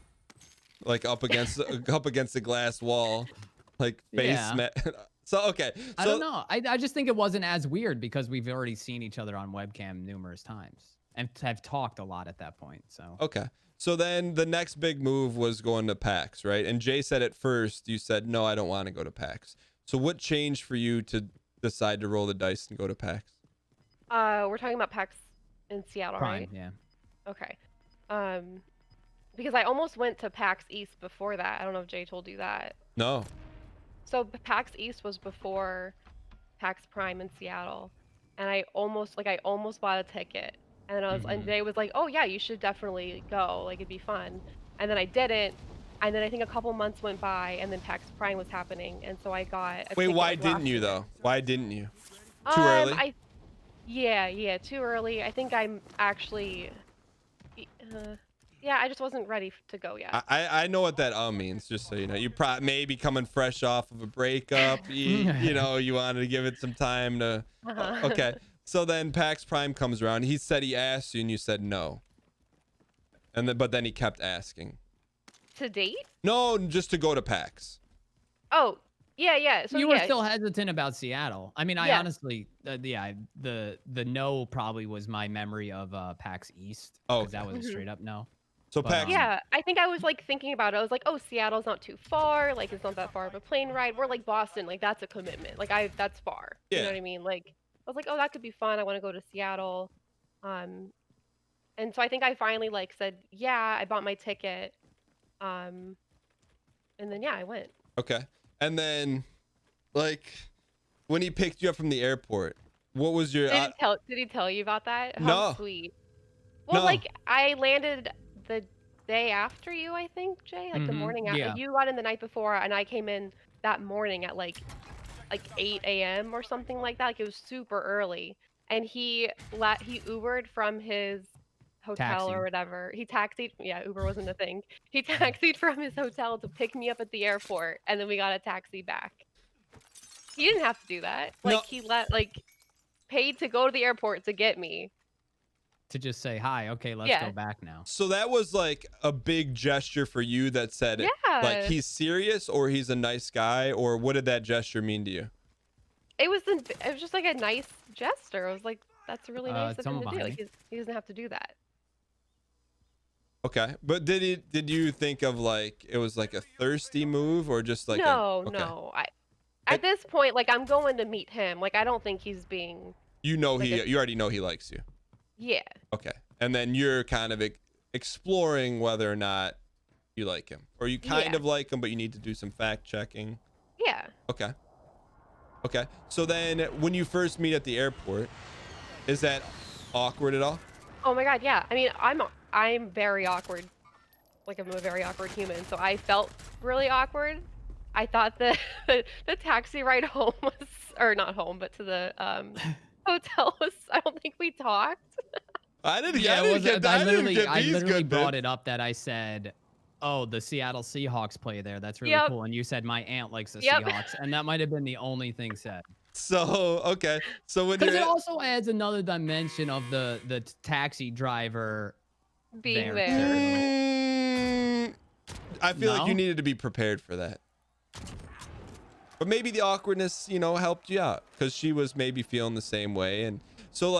like up against the glass wall, like face. Yeah. So okay. I don't know. I just think it wasn't as weird because we've already seen each other on webcam numerous times and have talked a lot at that point. So okay. So then the next big move was going to PAX, right? And Jay said at first you said no, I don't want to go to PAX. So what changed for you to decide to roll the dice and go to PAX? We're talking about PAX in Seattle, Prime, right? yeah. Okay. because I almost went to PAX East before that. I don't know if Jay told you that. No. So PAX East was before PAX Prime in Seattle, and I almost bought a ticket, and then and Jay was like, "Oh yeah, you should definitely go. Like it'd be fun." And then I didn't, and then I think a couple months went by, and then PAX Prime was happening, and so I got a Wait, ticket, why like, didn't last you minute. though? Why didn't you? Too early? Yeah, too early. I think I'm actually, yeah, I just wasn't ready to go yet. I know what that means, just so you know. You maybe coming fresh off of a breakup. You know, you wanted to give it some time to. Okay. So then PAX Prime comes around. He said he asked you, and you said no. And then, but then he kept asking. To date? No, just to go to PAX. Oh, yeah. So You were yeah. still hesitant about Seattle. I mean, I Yeah. honestly, yeah, the no probably was my memory of PAX East. Oh, because that was a straight up no. So But, PAX. Yeah, I think I was like thinking about it. I was like, oh, Seattle's not too far. Like, it's not that far of a plane ride. We're like Boston. Like, that's a commitment. Like, that's far. You Yeah. know what I mean? Like, I was like, oh, that could be fun. I want to go to Seattle. And so I think I finally like said, yeah, I bought my ticket. And then yeah, I went. Okay. And then, like, when he picked you up from the airport, what was your? Did he tell you about that? How No. sweet. Well, No. like I landed the day after you, I think, Jay. Like the morning after. yeah. You got in the night before, and I came in that morning at like 8 a.m. or something like that. Like it was super early. And he Ubered from his hotel Taxi. or whatever. He taxied. Yeah, Uber wasn't a thing. He taxied from his hotel to pick me up at the airport, and then we got a taxi back. He didn't have to do that. Like No. he paid to go to the airport to get me. To just say hi. Okay, let's Yeah. go back now. So that was like a big gesture for you that said, like, Yeah. he's serious or he's a nice guy, or what did that gesture mean to you? It was just like a nice gesture. I was like, that's really nice of him someone to do. behind Like he doesn't have to do that. Okay, but did you think of like it was like a thirsty move or just like No, okay. no. At this point, like I'm going to meet him. Like I don't think he's being. You know like you already know he likes you. Yeah. Okay, and then you're kind of exploring whether or not you like him, or you kind Yeah. of like him, but you need to do some fact checking. Yeah. Okay. Okay. So then when you first meet at the airport, is that awkward at all? Oh my God. Yeah. I mean, I'm very awkward. Like I'm a very awkward human. So I felt really awkward. I thought the taxi ride home was, or not home, but to the hotel was. I don't think we talked. I didn't Yeah, get I these literally good brought bits. it up that I said, oh, the Seattle Seahawks play there. That's really Yep. cool. And you said my aunt likes the Yep. Seahawks. And that might have been the only thing said. So, okay. So when Because you're it also adds another dimension of the taxi driver Being there. there. I feel like you No? needed to be prepared for that. But maybe the awkwardness, you know, helped you out because she was maybe feeling the same way. And so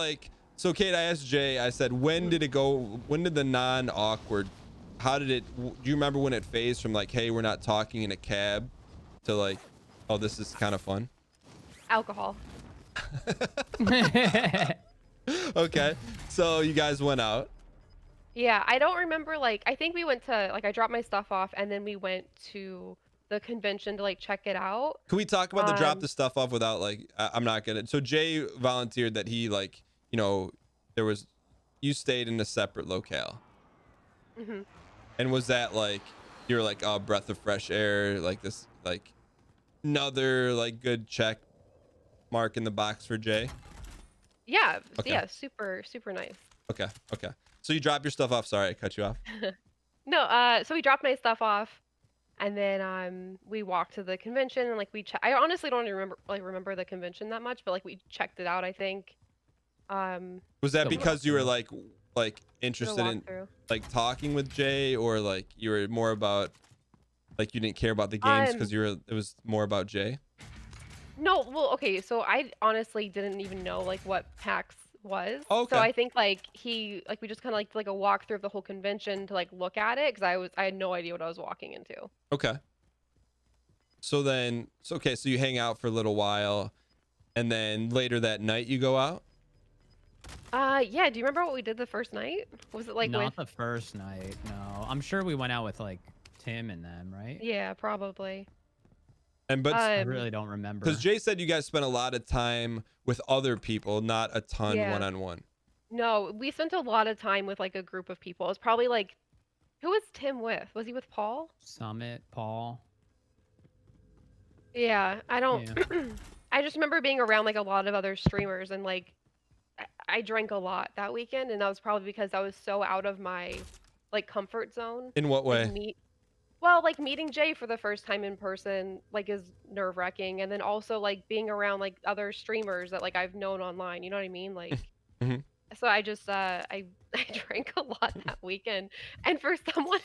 Kate, I asked Jay, I said, when did the non-awkward, do you remember when it phased from like, hey, we're not talking in a cab to like, oh, this is kind of fun? Alcohol. Okay. So you guys went out. Yeah, I don't remember, like, I think we went to, like, I dropped my stuff off, and then we went to the convention to, like, check it out. Can we talk about the drop the stuff off without like, I'm not gonna. So Jay volunteered that he like, you know, you stayed in a separate locale. Mhm. And was that like, you were like, oh, breath of fresh air, like this, like another like good check mark in the box for Jay? Yeah, Okay. yeah, super, super nice. Okay. Okay. So you drop your stuff off. Sorry, I cut you off. No, so we dropped my stuff off, and then we walked to the convention, and like I honestly don't even remember the convention that much, but like we checked it out, I think. Was that The because you were like The interested in walkthrough. like talking with Jay, or like you were more about like you didn't care about the games because it was more about Jay? No, well, okay, so I honestly didn't even know like what PAX was. Okay. So I think like we just kind of like a walkthrough of the whole convention to like look at it because I had no idea what I was walking into. Okay. So you hang out for a little while, and then later that night you go out? Yeah. Do you remember what we did the first night? Was it like Not with? the first night. No, I'm sure we went out with like Tim and them, right? Yeah, probably. And but I really don't remember. because Jay said you guys spent a lot of time with other people, not a ton Yeah. one-on-one. No, we spent a lot of time with like a group of people. It was probably like, who was Tim with? Was he with Paul? Summit, Paul. Yeah, I don't. Yeah. I just remember being around like a lot of other streamers and like I drank a lot that weekend, and that was probably because I was so out of my like comfort zone. In what Like way? well, like meeting Jay for the first time in person, like is nerve-wracking, and then also like being around like other streamers that like I've known online. You know what I mean? Like, Mhm. so I just I I drank a lot that weekend, and for someone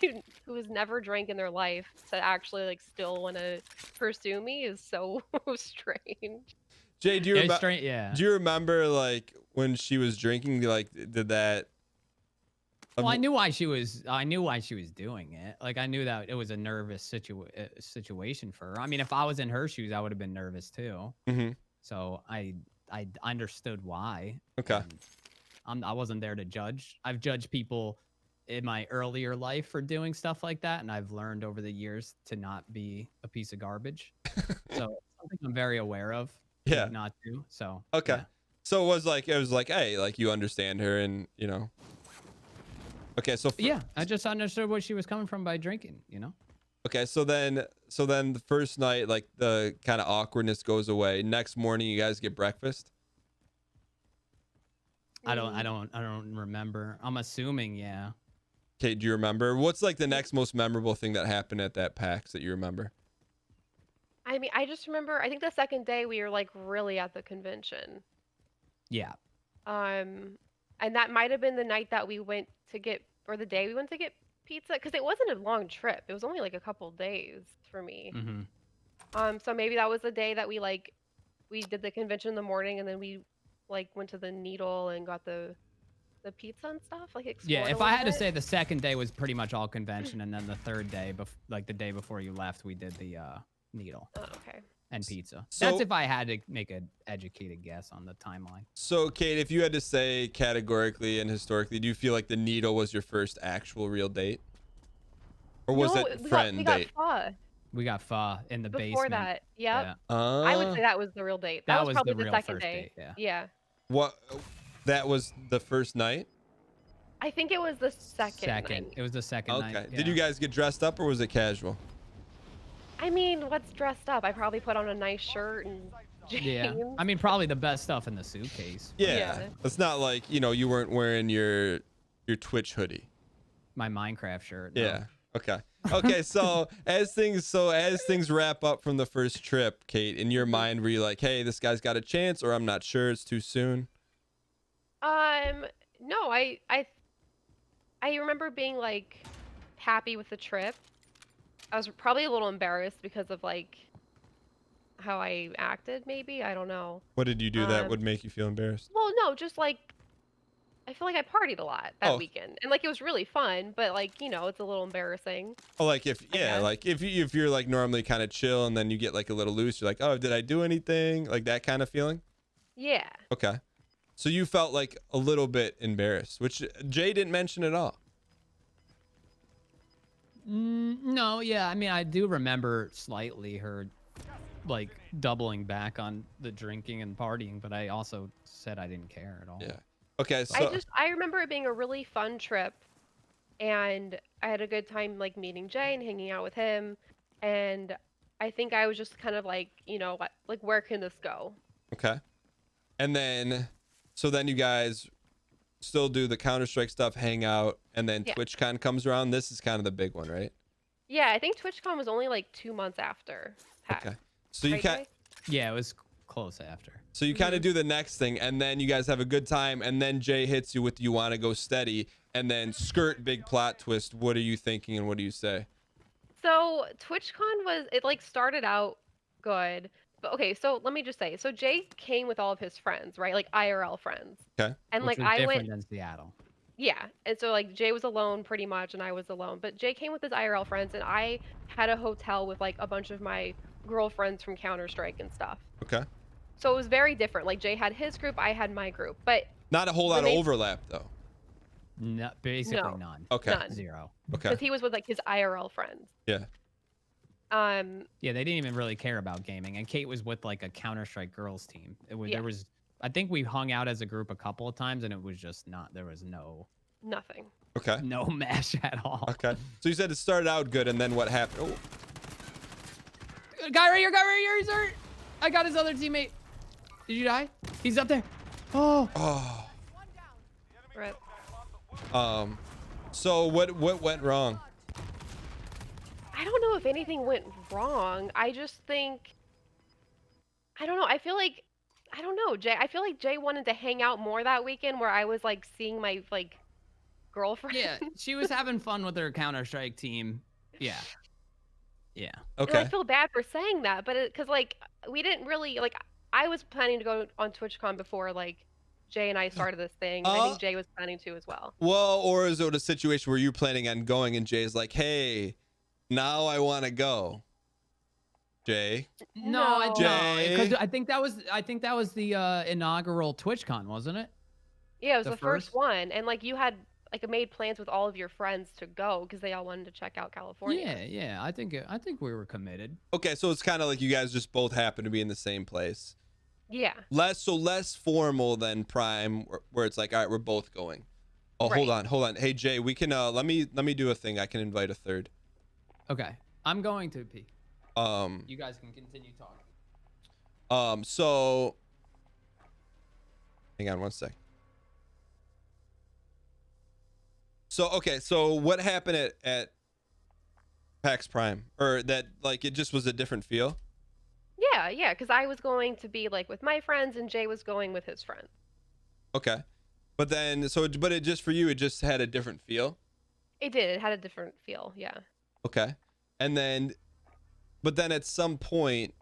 who has never drank in their life to actually like still want to pursue me is so strange. Jay, do you Yeah, remember? straight, yeah. Do you remember like when she was drinking? Like, did that? Well, I knew why she was. I knew why she was doing it. Like, I knew that it was a nervous situation for her. I mean, if I was in her shoes, I would have been nervous too. Mm-hmm. So I understood why. Okay. And I wasn't there to judge. I've judged people in my earlier life for doing stuff like that, and I've learned over the years to not be a piece of garbage. So something I'm very aware of. Yeah. Not to. So. Okay. Yeah. So it was like, hey, like you understand her, and you know. Okay, so Yeah, I just understood where she was coming from by drinking, you know? okay, so then the first night, like the kind of awkwardness goes away. Next morning, you guys get breakfast. I don't remember. I'm assuming, yeah. Okay, do you remember what's like the next most memorable thing that happened at that PAX that you remember? I mean, I just remember. I think the second day we were like really at the convention. Yeah. And that might have been the night that we went to get, or the day we went to get pizza, because it wasn't a long trip. It was only like a couple days for me. Mm-hmm. So maybe that was the day that we did the convention in the morning, and then we like went to the Needle and got the pizza and stuff. Like explored Yeah, a if I little had to bit. say, the second day was pretty much all convention, and then the third day, like the day before you left, we did the Needle Oh, okay. and pizza. So- That's if I had to make an educated guess on the timeline. So, Kate, if you had to say categorically and historically, do you feel like the Needle was your first actual real date, or was No, it we friend got date? pho We got pho in the before basement. that. Yep. Yeah. I would say that was the real date. That was was probably the the real second first day. date, yeah. Yeah. What? That was the first night. I think it was the second night. It was the second Okay. night. Did you yeah. guys get dressed up or was it casual? I mean, what's dressed up? I probably put on a nice shirt and jeans. Yeah. I mean, probably the best stuff in the suitcase. Yeah. Yeah. It's not like, you weren't wearing your Twitch hoodie. My Minecraft shirt. no. Yeah. Okay. Okay. So as things wrap up from the first trip, Kate, in your mind, were you like, hey, this guy's got a chance, or I'm not sure, it's too soon? No, I remember being like happy with the trip. I was probably a little embarrassed because of like how I acted, maybe. I don't know. What did you do that Um, would make you feel embarrassed? Well, no, just like I feel like I partied a lot that Oh. weekend. And like it was really fun, but like, it's a little embarrassing. Oh, like if guess. if you're like normally kind of chill and then you get like a little loose, you're like, oh, did I do anything? Like that kind of feeling? Yeah. Okay. So you felt like a little bit embarrassed, which Jay didn't mention at all. No, yeah. I mean, I do remember slightly her like doubling back on the drinking and partying, but I also said I didn't care at all. Yeah. Okay. So I remember it being a really fun trip, and I had a good time like meeting Jay and hanging out with him, and I think I was just kind of like, like where can this go? okay. And then, so then you guys still do the Counter-Strike stuff, hang out, and then Yeah. TwitchCon comes around. This is kind of the big one, right? Yeah, I think TwitchCon was only like 2 months after PAX. Okay. So you Right, can Jay? Yeah, it was close after. So you kind of do the next thing, and then you guys have a good time, and then Jay hits you with "You want to go steady," and then skirt big plot twist. What are you thinking, and what do you say? So TwitchCon it like started out good. But okay, so let me just say, so Jay came with all of his friends, right? Like IRL friends. Okay. And Which like was I different went, than Seattle. yeah. And so like Jay was alone pretty much and I was alone. But Jay came with his IRL friends and I had a hotel with like a bunch of my girlfriends from Counter-Strike and stuff. Okay. So it was very different. Like Jay had his group, I had my group. But Not a whole lot of When they- overlap though. No, basically No. none. Okay. None. Zero. Okay. Because he was with like his IRL friends. Yeah. Yeah, they didn't even really care about gaming. And Kate was with like a Counter-Strike girls team. Yeah. There was, I think we hung out as a group a couple of times, and it was just not. There was no Nothing. Okay. mesh at all. Okay. So you said it started out good, and then what happened? Oh. Guy right here, he's hurt. I got his other teammate. Did you die? He's up there. Oh. Oh. Rip. So what went wrong? I don't know if anything went wrong. I just think, I don't know. I feel like, I don't know, Jay. I feel like Jay wanted to hang out more that weekend where I was like seeing my like girlfriend. Yeah, she was having fun with her Counter-Strike team. Yeah. Yeah. And Okay. I feel bad for saying that, but because like we didn't really like. I was planning to go on TwitchCon before like Jay and I started this thing. And I think Jay was planning to as well. Well, or is it a situation where you're planning on going and Jay's like, hey, now I want to go? Jay. No, Jay. because I think that was the inaugural TwitchCon, wasn't it? Yeah, it was The the first first? one, and like you had like made plans with all of your friends to go because they all wanted to check out California. Yeah. I think we were committed. Okay, so it's kind of like you guys just both happen to be in the same place. Yeah. Less formal than Prime, where it's like, all right, we're both going. Oh, hold on. Hey Jay, we can let me do a thing. I can invite a third. Okay, I'm going to pee. You guys can continue talking. So hang on one sec. So okay, so what happened at PAX Prime, or that like it just was a different feel? Yeah, because I was going to be like with my friends and Jay was going with his friends. Okay, but then but it just for you, it just had a different feel. It did. It had a different feel. Yeah. Okay, and then, but then at some point,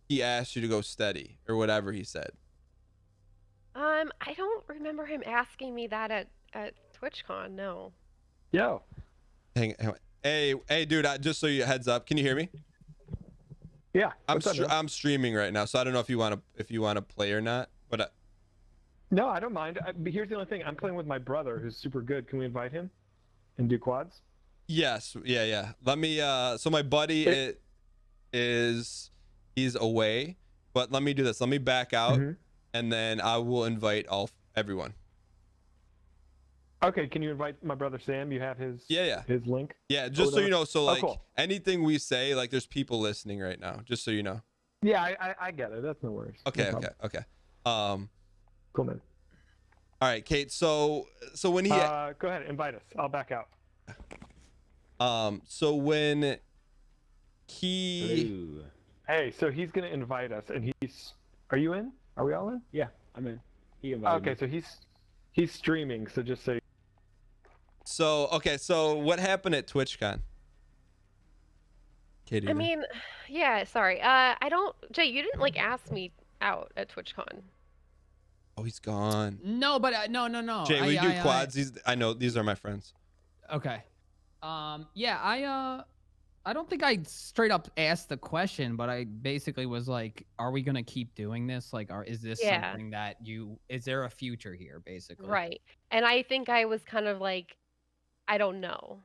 he asked you to go steady or whatever he said. I don't remember him asking me that at TwitchCon. No. Yo. Hang on. Hey, dude! Just so you heads up, can you hear me? Yeah. what's up, man? I'm streaming right now, so I don't know if you want to play or not. But No, I don't mind. But here's the only thing. I'm playing with my brother, who's super good. Can we invite him and do quads? yes, yeah. Let me. So my buddy he's away, but let me do this. Let me back out, and then I will invite everyone. Okay. Can you invite my brother Sam? You have his his link. Yeah, just so you know. So like cool. anything we say, like there's people listening right now. Just so you know. Yeah, I get it. That's no worries. Okay. No problem. Cool, man. All right, Kate. So when he Go ahead, invite us. I'll back out. so when he Hey, so he's gonna invite us, and he's. Are you in? Are we all in? Yeah, I'm in. He invited me. Okay, so he's streaming. So just so. So what happened at TwitchCon? Katie, I mean, yeah. Sorry. I don't. Jay, you didn't like ask me out at TwitchCon. oh, he's gone. No, but no. Jay, we do quads. I know these are my friends. Okay. Yeah, I don't think I straight up asked the question, but I basically was like, are we going to keep doing this? Like, is this something that is there a future here, basically? Right. And I think I was kind of like, I don't know.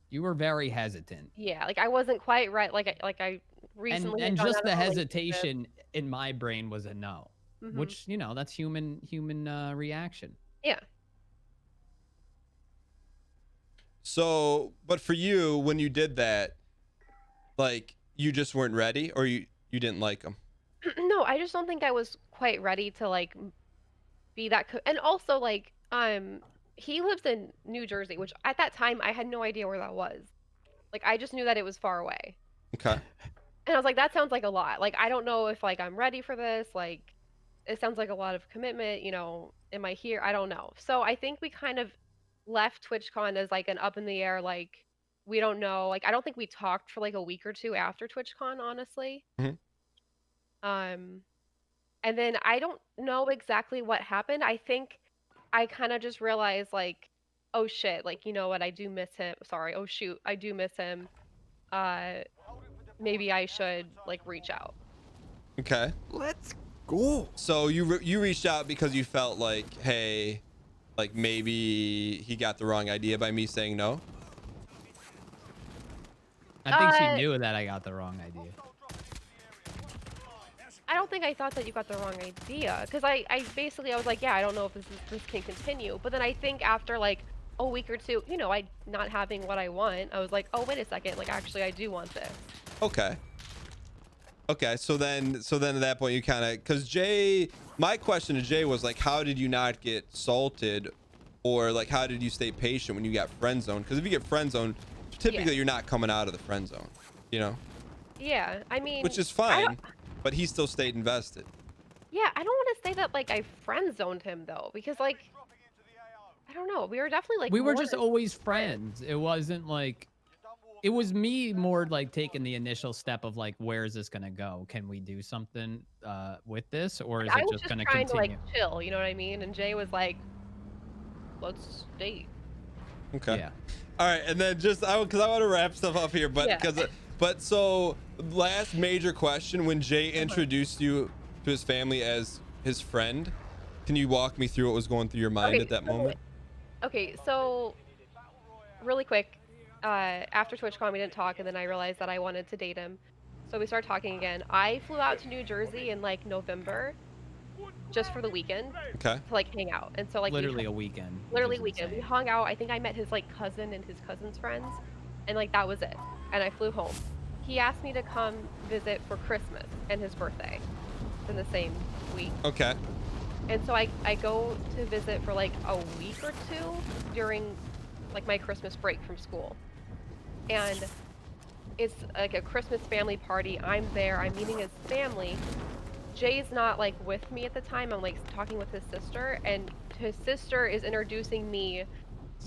You were very hesitant. Yeah, like I wasn't quite right. Like I recently. And had gone just out the of a relationship. hesitation in my brain was a no, which, that's human reaction. Yeah. So, but for you, when you did that, like you just weren't ready, or you didn't like him? No, I just don't think I was quite ready to like be that. And also like he lives in New Jersey, which at that time I had no idea where that was. Like I just knew that it was far away. Okay. And I was like, that sounds like a lot. Like I don't know if like I'm ready for this. Like it sounds like a lot of commitment. Am I here? I don't know. So I think we kind of left TwitchCon as like an up in the air. Like we don't know. Like I don't think we talked for like a week or two after TwitchCon, honestly. And then I don't know exactly what happened. I think I kind of just realized like, oh shit, like you know what, I do miss him. Sorry, oh shoot, I do miss him. Maybe I should like reach out. Okay. Cool. So you reached out because you felt like, hey, like maybe he got the wrong idea by me saying no. I think she knew that I got the wrong idea. I don't think I thought that you got the wrong idea, because I basically I was like, yeah, I don't know if this can continue. But then I think after like a week or two, you know, I not having what I want, I was like, oh wait a second, like actually I do want this. Okay. Okay, so then at that point you kind of, because Jay, my question to Jay was like, how did you not get salted, or like how did you stay patient when you got friend zoned? Because if you get friend zoned, typically you're not coming out of the friend zone, you know? Yeah, I mean, which is fine, but he still stayed invested. Yeah, I don't want to say that like I friend zoned him though, because like I don't know, we were definitely like We were more just than always friends. It wasn't like, it was me more like taking the initial step of like, where is this gonna go? Can we do something with this, or is I it was just gonna trying continue? to like chill, you know what I mean? And Jay was like, let's date. Okay. Yeah. All right, and then just because I want to wrap stuff up here, but but so last major question: when Jay introduced you to his family as his friend, can you walk me through what was going through your mind at that moment? Okay, so really quick, after TwitchCon we didn't talk, and then I realized that I wanted to date him, so we started talking again. I flew out to New Jersey in like November, just for the weekend. Okay. To like hang out, and so like Literally a weekend. Literally a weekend. We hung out. I think I met his like cousin and his cousin's friends, and like that was it. And I flew home. He asked me to come visit for Christmas and his birthday in the same week. Okay. And so I go to visit for like a week or two during like my Christmas break from school. And it's like a Christmas family party. I'm there. I'm meeting his family. Jay's not like with me at the time. I'm like talking with his sister, and his sister is introducing me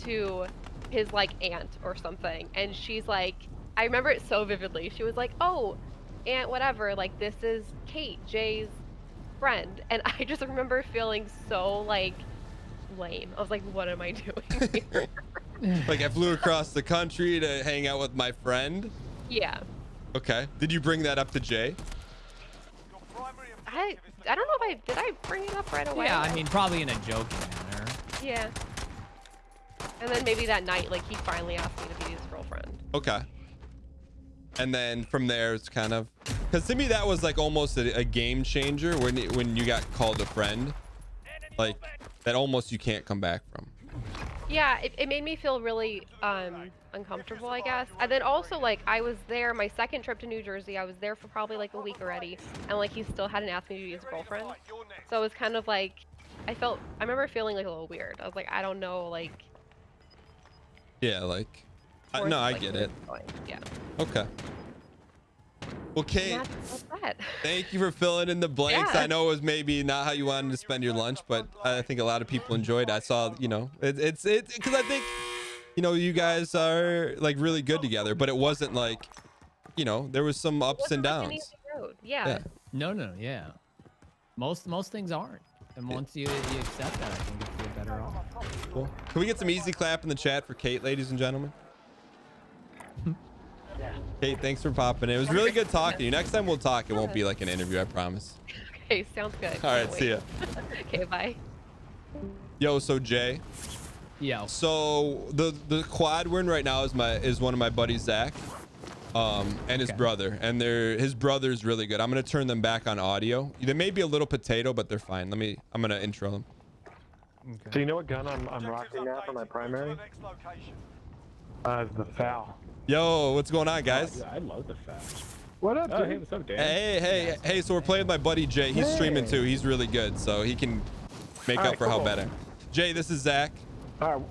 to his like aunt or something. And she's like, I remember it so vividly. She was like, oh, aunt whatever, like this is Kate, Jay's friend. And I just remember feeling so like lame. I was like, what am I doing here? Like I flew across the country to hang out with my friend. Yeah. Okay. Did you bring that up to Jay? I don't know if did I bring it up right away? Yeah, I mean, probably in a joking manner. Yeah. And then maybe that night, like he finally asked me to be his girlfriend. Okay. And then from there, it's kind of, because to me that was like almost a game changer when you got called a friend, like that almost you can't come back from. Yeah, it made me feel really uncomfortable, I guess. And then also like I was there, my second trip to New Jersey, I was there for probably like a week already, and like he still hadn't asked me to be his girlfriend. So it was kind of like, I remember feeling like a little weird. I was like, I don't know, like. Yeah, like, no, I get it. Yeah. Okay. Well, Kate, That's that. thank you for filling in the blanks. Yeah. I know it was maybe not how you wanted to spend your lunch, but I think a lot of people enjoyed it. I saw, you know, it's because I think, you know, you guys are like really good together, but it wasn't like, you know, there was some ups and downs. Yeah. No, yeah. Most things aren't, and once you accept that, I think you feel better off. Cool. Can we get some easy clap in the chat for Kate, ladies and gentlemen? Kate, thanks for popping in. It was really good talking to you. Next time we'll talk. It won't be like an interview, I promise. Okay, sounds good. All right, see ya. Okay, bye. Yo, so Jay. Yeah. So the quad we're in right now is one of my buddies, Zach, and his brother, and his brother's really good. I'm gonna turn them back on audio. They may be a little potato, but they're fine. I'm gonna intro them. So you know what gun I'm rocking now for my primary? The FAL. Yo, what's going on, guys? I love the FAL. What up, dude? Hey, what's up, Dan? Hey, so we're playing with my buddy Jay. He's streaming too. He's really good, so he can make up for how bad I am. Jay, this is Zach. All right.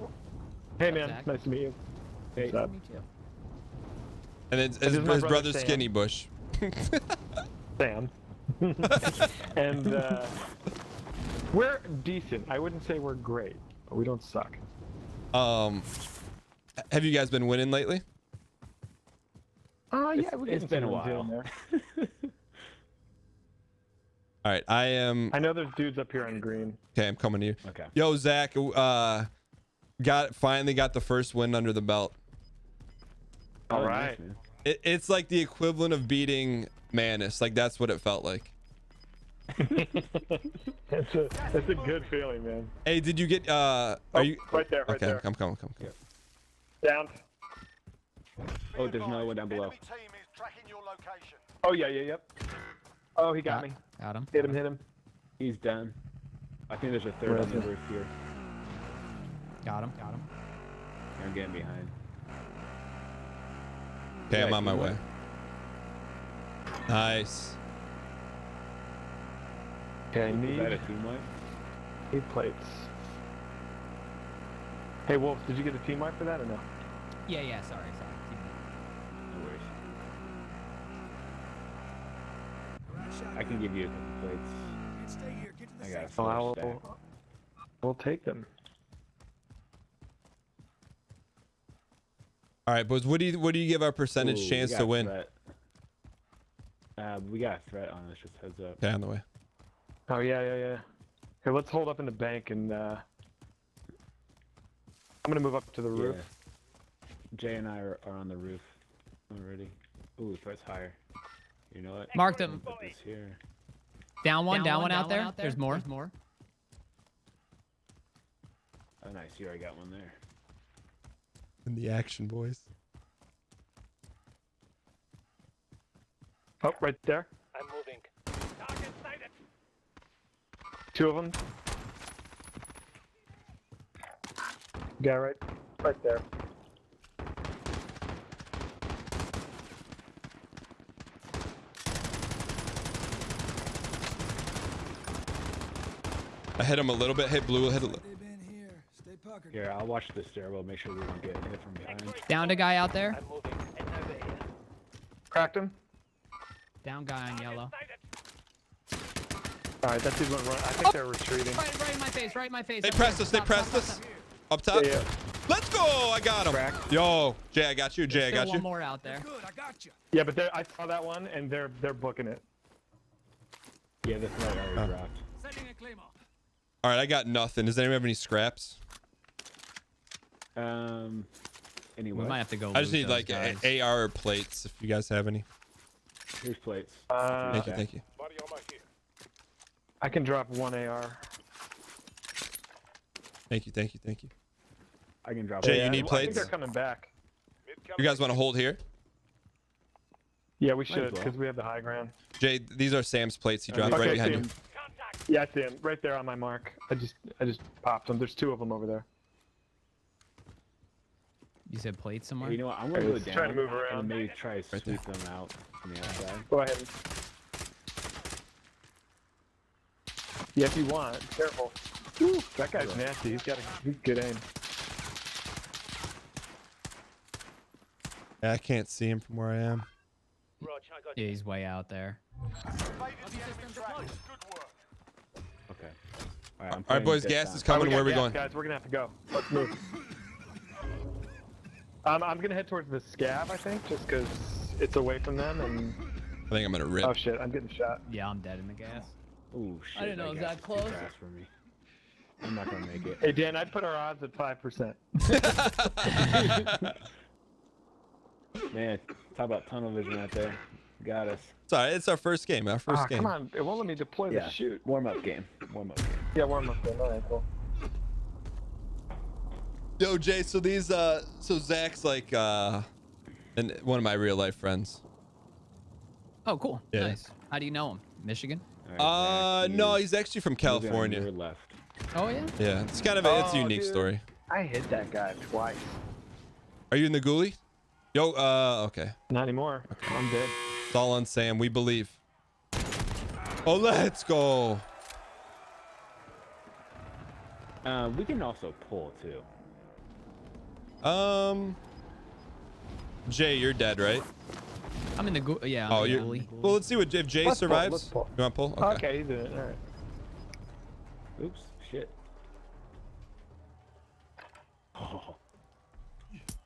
Hey, man. Zach? Nice to meet you. Hey, What's up? me too. And it's This his is my brother, brother's Sam. Skinny Bush. Sam. And we're decent. I wouldn't say we're great, but we don't suck. Have you guys been winning lately? Yeah, It's been a while. All right, I know there's dudes up here on green. Okay, I'm coming to you. Okay. Yo, Zach, finally got the first win under the belt. All Oh, right. nice, man. It's like the equivalent of beating Manus. Like that's what it felt like. That's a good feeling, man. Hey, did you get are you Right there, right okay, there. come. Down. Oh, there's another one down below. Enemy team is tracking your location. Oh yeah, yep. Oh, he got me. Got him. Hit him. He's done. I think there's a third Where on is the it? roof here. Got him. I'm getting behind. Okay, I'm Yeah, on my you way. Nice. Okay, Is that a need team wipe? plates. Hey, Wolf, did you get a team wipe for that or no? Yeah. Sorry. No worries. I can give you a couple plates. Can't stay here. Get to the I got a safe full Oh, stack. we'll take them. All right, boys. What do you give our percentage Ooh, chance we to got a win? threat. We got a threat on us. Just heads up. Okay, on the way. Oh yeah. Here, let's hold up in the bank and I'm gonna move up to the roof. Yeah. Jay and I are on the roof already. Ooh, threat's higher. You know what? Marked him. Put this here. Down one out there. There's more. Oh, nice. You already got one there. In the action, boys. Oh, right there. I'm moving. Target sighted. Two of them. Guy right there. I hit him a little bit. Hit blue. Hit a little. They've been here. Stay puckered. Here, I'll watch the stairwell. Make sure we don't get hit from behind. Downed a guy out there. I'm moving. And over here. Cracked him. Down guy on yellow. All right, that dude went run. I think they're retreating. Right in my face. Right in my face. They Up pressed here. us. They Stop, pressed stop, us. stop. Up top. Yeah. Let's go. I got him. Cracked. Yo, Jay, I got you. Jay, I Still got one you. more out there. Good, I got you. Yeah, but I saw that one and they're booking it. Yeah, the threat already dropped. Setting a claymore. All right, I got nothing. Does anyone have any scraps? Anyway. We might have to go. I just loot need those like guys. AR or plates if you guys have any. Here's plates. Thank you. Thank you. Body on my here. I can drop one AR. Thank you. Thank you. Thank you. I can drop Jay, it. you Yeah, need I plates? think they're coming back. You guys want to hold here? Yeah, we Might as should well. because we have the high ground. Jay, these are Sam's plates he dropped Okay, right I behind see you. him. Yeah, I see him right there on my mark. I just popped them. There's two of them over there. You said plate somewhere. You know what? I'm gonna I go was down trying to move around. and maybe try to Right sweep them out from the outside. Go ahead. Yeah, if you want. Careful. Woo, that guy's nasty. He's good aim. Yeah, I can't see him from where I am. Roger, I got Yeah, he's way out there. evaded the enemy track. Good work. Okay. All All right, putting boys, this gas down. is coming. got Where are we gas, going? guys? We're gonna have to go. Let's move. I'm gonna head towards the scab, I think, just because it's away from them. And I think I'm gonna rip. oh shit, I'm getting shot. Yeah, I'm dead in the gas. Ooh, shit. I didn't know it was gas that is too close. fast for me. I'm not gonna make it. Hey Dan, I'd put our odds at 5%. Man, talk about tunnel vision out there. Got us. It's all right. It's our first game. Our first game. Come on, it won't let me deploy Yeah. the shoot. Warm up game. Warm up game. Yeah, warm up. All right, cool. Yo, Jay. So these, so Zach's like, and one of my real life friends. Oh, cool. Yeah. Nice. How do you know him? Michigan? All right, Zach, No, you he's actually from move on California. your left. Oh yeah. Yeah, it's kind of it's a Oh, unique dude. story. I hit that guy twice. Are you in the ghoulie? Yo, okay. Not anymore. I'm dead. It's all on Sam. We believe. Oh, let's go. We can also pull too. Jay, you're dead, right? I'm in the yeah. I'm Oh, in the you're. ghoulie. Well, let's see what if Jay Let's pull, survives. let's pull. You want to pull? Okay, he's in it. All right. Oops. Shit. Oh.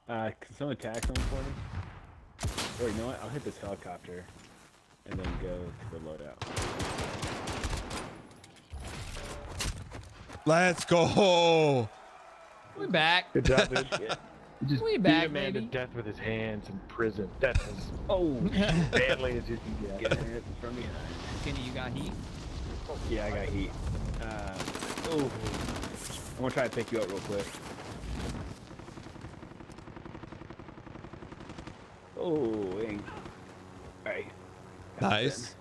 Can someone tag someone for me? Or you know what? I'll hit this helicopter and then go to the loadout. Let's go. We're back. Good job, dude. You just We beat back, a man baby. to death with his hands in prison. That's as Oh, badly as you can get get. hit from behind. Kenny, you got heat? Yeah, I got heat. Oh, I'm gonna try to pick you up real quick. Oh, dang. Alright. Nice.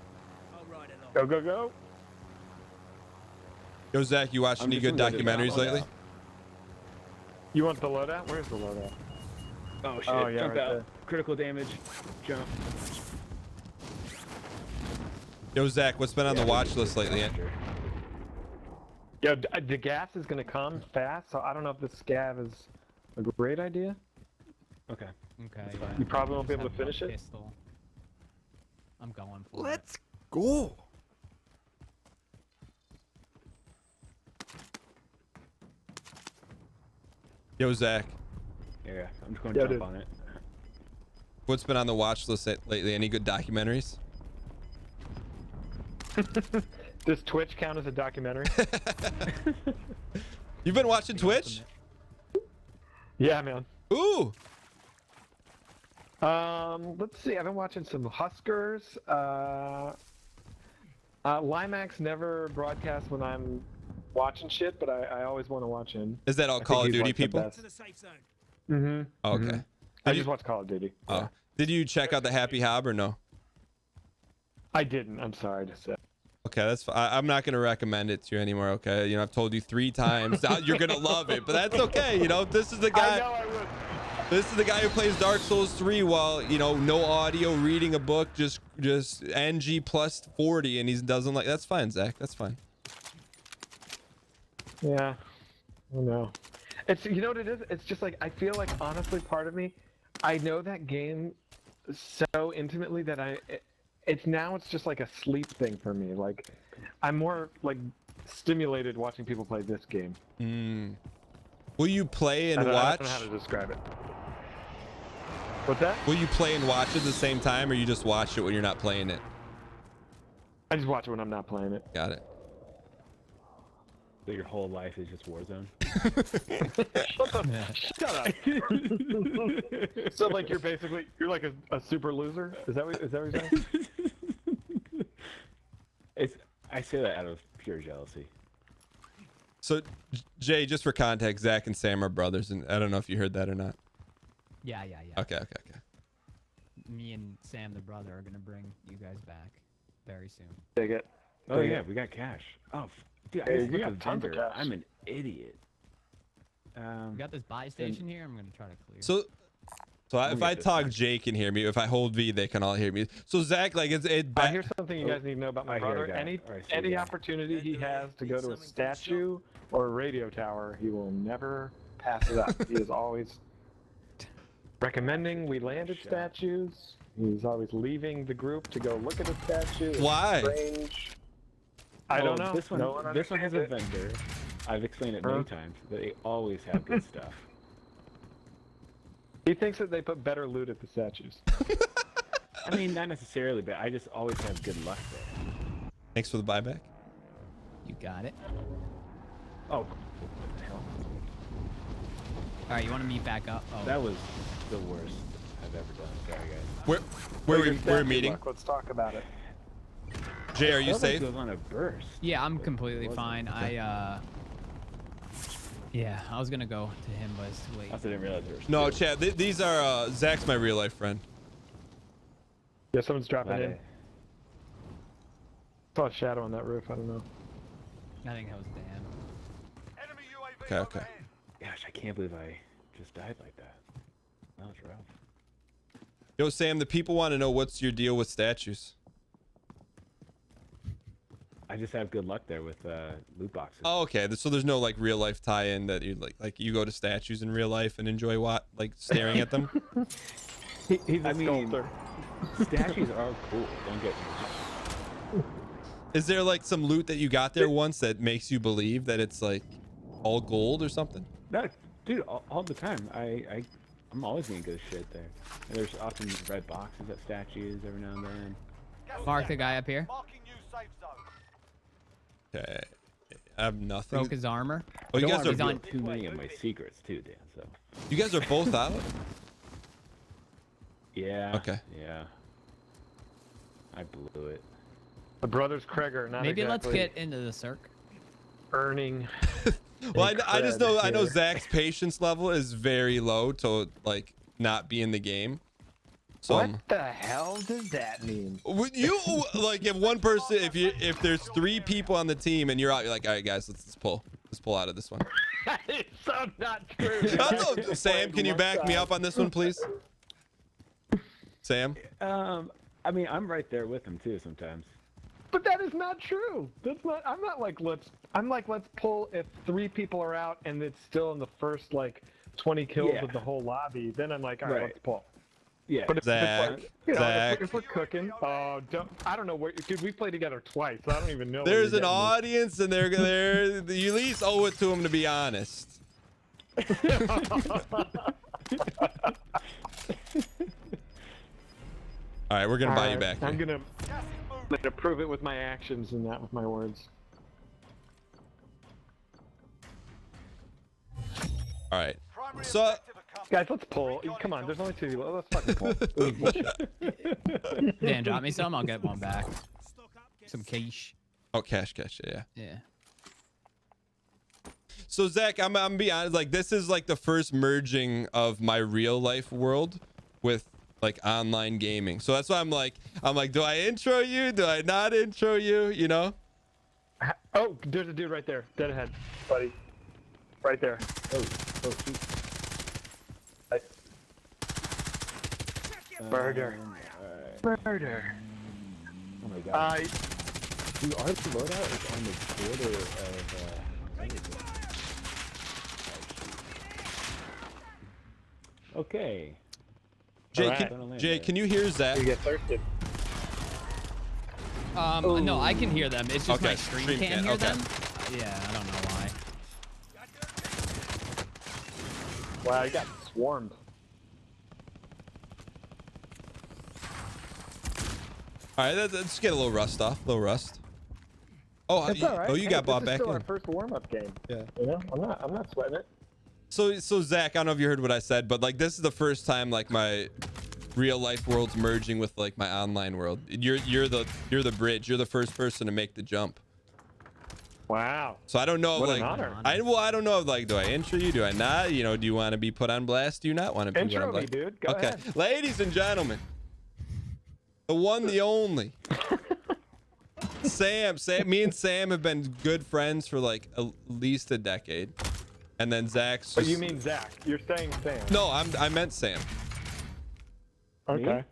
I'll ride it off. Go, go, go. Yo, Zach, you watch I'm any just good gonna go to the documentaries loadout. lately? You want the loadout? Where's the loadout? Oh shit, Oh, yeah, jump right out. there. Critical damage. Jump. Yo, Zach, what's been on the watch list lately? Yo, the gas is gonna come fast, so I don't know if this scav is a great idea. Okay. Okay. You probably won't be able to Just have finish one it. pistol. I'm going for it. Let's go. Yo, Zach, Yeah, I'm just gonna Yeah, jump dude. on it. what's been on the watch list lately? Any good documentaries? Does Twitch count as a documentary? You've been watching Twitch? Yeah, man. Ooh. Let's see. I've been watching some Huskers. Limax never broadcasts when I'm watching shit, but I always want to watch him. Is that all I Call of think he's, Duty like, the people? best. To the safe zone. Mm-hmm. Oh, okay. I Did you- just watch Call of Duty. Oh. Did you check out the Happy Hob or no? I didn't. I'm sorry to say. Okay, that's fine. I'm not gonna recommend it to you anymore. Okay, you know I've told you 3 times. Now you're gonna love it, but that's okay. You know this is the I guy. know I would. This is the guy who plays Dark Souls 3 while no audio, reading a book, just NG plus 40, and he doesn't like. That's fine, Zach. That's fine. Yeah. I know. It's you know what it is? It's just like I feel like honestly part of me, I know that game so intimately that it's just like a sleep thing for me. Like I'm more like stimulated watching people play this game. Will you play and I watch? don't know how to describe it. What's that? Will you play and watch at the same time, or you just watch it when you're not playing it? I just watch it when I'm not playing it. Got it. So your whole life is just Warzone. Shut up. So like you're like a super loser? Is that what you're saying? I say that out of pure jealousy. So, Jay, just for context, Zach and Sam are brothers, and I don't know if you heard that or not. Yeah. Okay. Me and Sam, the brother, are gonna bring you guys back very soon. Dig it. Oh Dig yeah, it. we got cash. Oh, dude, I Hey, just we looked got at tons of vendor. cash. I'm an idiot. We got this buy station here. I'm gonna try to clear. So if I talk, Jay can hear me. If I hold V, they can all hear me. So Zach, like Here's something you guys need to know about my I hear a brother. guy. Any Alright, so any yeah. opportunity he has to go to a statue or a radio tower, he will never pass it up. He is always recommending we land at statues. He's always leaving the group to go look at a statue. It's Why? strange. I don't know. This one, No one this one has a understands it. vendor. I've explained it many times. They always have good stuff. He thinks that they put better loot at the statues. I mean, not necessarily, but I just always have good luck there. Thanks for the buyback. You got it. Oh, what the hell? All right, you want to meet back up? Oh, That was the worst I've ever done. Sorry, guys. Where Your we're statue meeting? luck, let's talk about it. Jay, are you Felt like safe? it was on a burst. yeah, I'm but completely it wasn't. fine. Yeah, I was gonna go to him, but it's too late. I also didn't realize there was No, two. Chad. These are Zach's my real life friend. Yeah, someone's dropping in. Friday. Saw a shadow on that roof. I don't know. I think that was Dan. Enemy UAV Okay. overhead. Gosh, I can't believe I just died like that. That was rough. Yo, Sam, the people want to know what's your deal with statues. I just have good luck there with loot boxes. Oh, okay. So there's no like real life tie-in that you like you go to statues in real life and enjoy like staring at them. He's a I mean- sculptor. Statues are cool. Don't get me wrong. Is there like some loot that you got there once that makes you believe that it's like all gold or something? No, dude, all the time. I'm always getting good shit there. And there's often red boxes at statues every now and then. Gas Mark is the guy up here. marking new safe zone. Okay. I have nothing. Broke his armor. Oh, you Don't guys wanna are He's reveal on- too many of my secrets too, Dan. So you guys are both out. yeah. Okay. Yeah. I blew it. The brothers Kreger, not Maybe let's exactly get into the circ. earning. Well, I just know I know here. Zach's patience level is very low to like not be in the game. So What the hell does that mean? would you like if one person if there's 3 people on the team and you're out, you're like, all right guys, let's pull out of this one. It's so not true. dude. Sam, can you back me up on this one, please? Sam? I mean, I'm right there with him too sometimes. But that is not true. That's not. I'm not like let's. I'm like let's pull if 3 people are out and it's still in the first like 20 kills Yeah. of the whole lobby. Then I'm like, all right, Right. let's pull. Yeah. But if Zach, it's like, you know, Zach. if we're cooking, I don't know where. Dude, we played together twice. So I don't even know. where There's you're an getting this. audience and they're you at least owe it to them to be honest. All right, we're gonna buy you back. I'm here. gonna prove it with my actions and not with my words. All right. Primary So objective accomplished. Guys, let's pull. Come on, there's only 2 people. Let's fucking pull. Dan, drop me some. I'll get one back. Some cash. oh, cash, yeah. Yeah. So Zach, I'm gonna be honest. Like this is like the first merging of my real life world with like online gaming. So that's why I'm like, do I intro you? Do I not intro you? You know? Oh, there's a dude right there, dead ahead, buddy. Right there. Oh, shoot. Murder. Alright. Murder. Oh my god. Dude, our loadout is on the border of everything. Okay. Jay, Alright. Jay, can you hear Zach? You get thirsted. No, I can hear them. It's just Okay, my stream stream can't can't, hear okay. them. Yeah, I don't know why. Wow, you got swarmed. All right, let's get a little rust off. A little rust. Oh, That's all right. oh, you got bought this is back still in. our first warm-up game. Yeah. You know, I'm not sweating it. So Zach, I don't know if you heard what I said, but like this is the first time like my real life world's merging with like my online world. You're the bridge. You're the first person to make the jump. Wow. So I don't know. What like, an honor. I don't know. Like, do I intro you? Do I not? You know, do you want to be put on blast? Do you not want to be put on Intro me, blast? dude. Go okay, ahead. ladies and gentlemen, the one, the only. Sam. Me and Sam have been good friends for like at least a decade, and then Zach's. But just- you mean Zach? You're saying Sam. No, I meant Sam. Okay.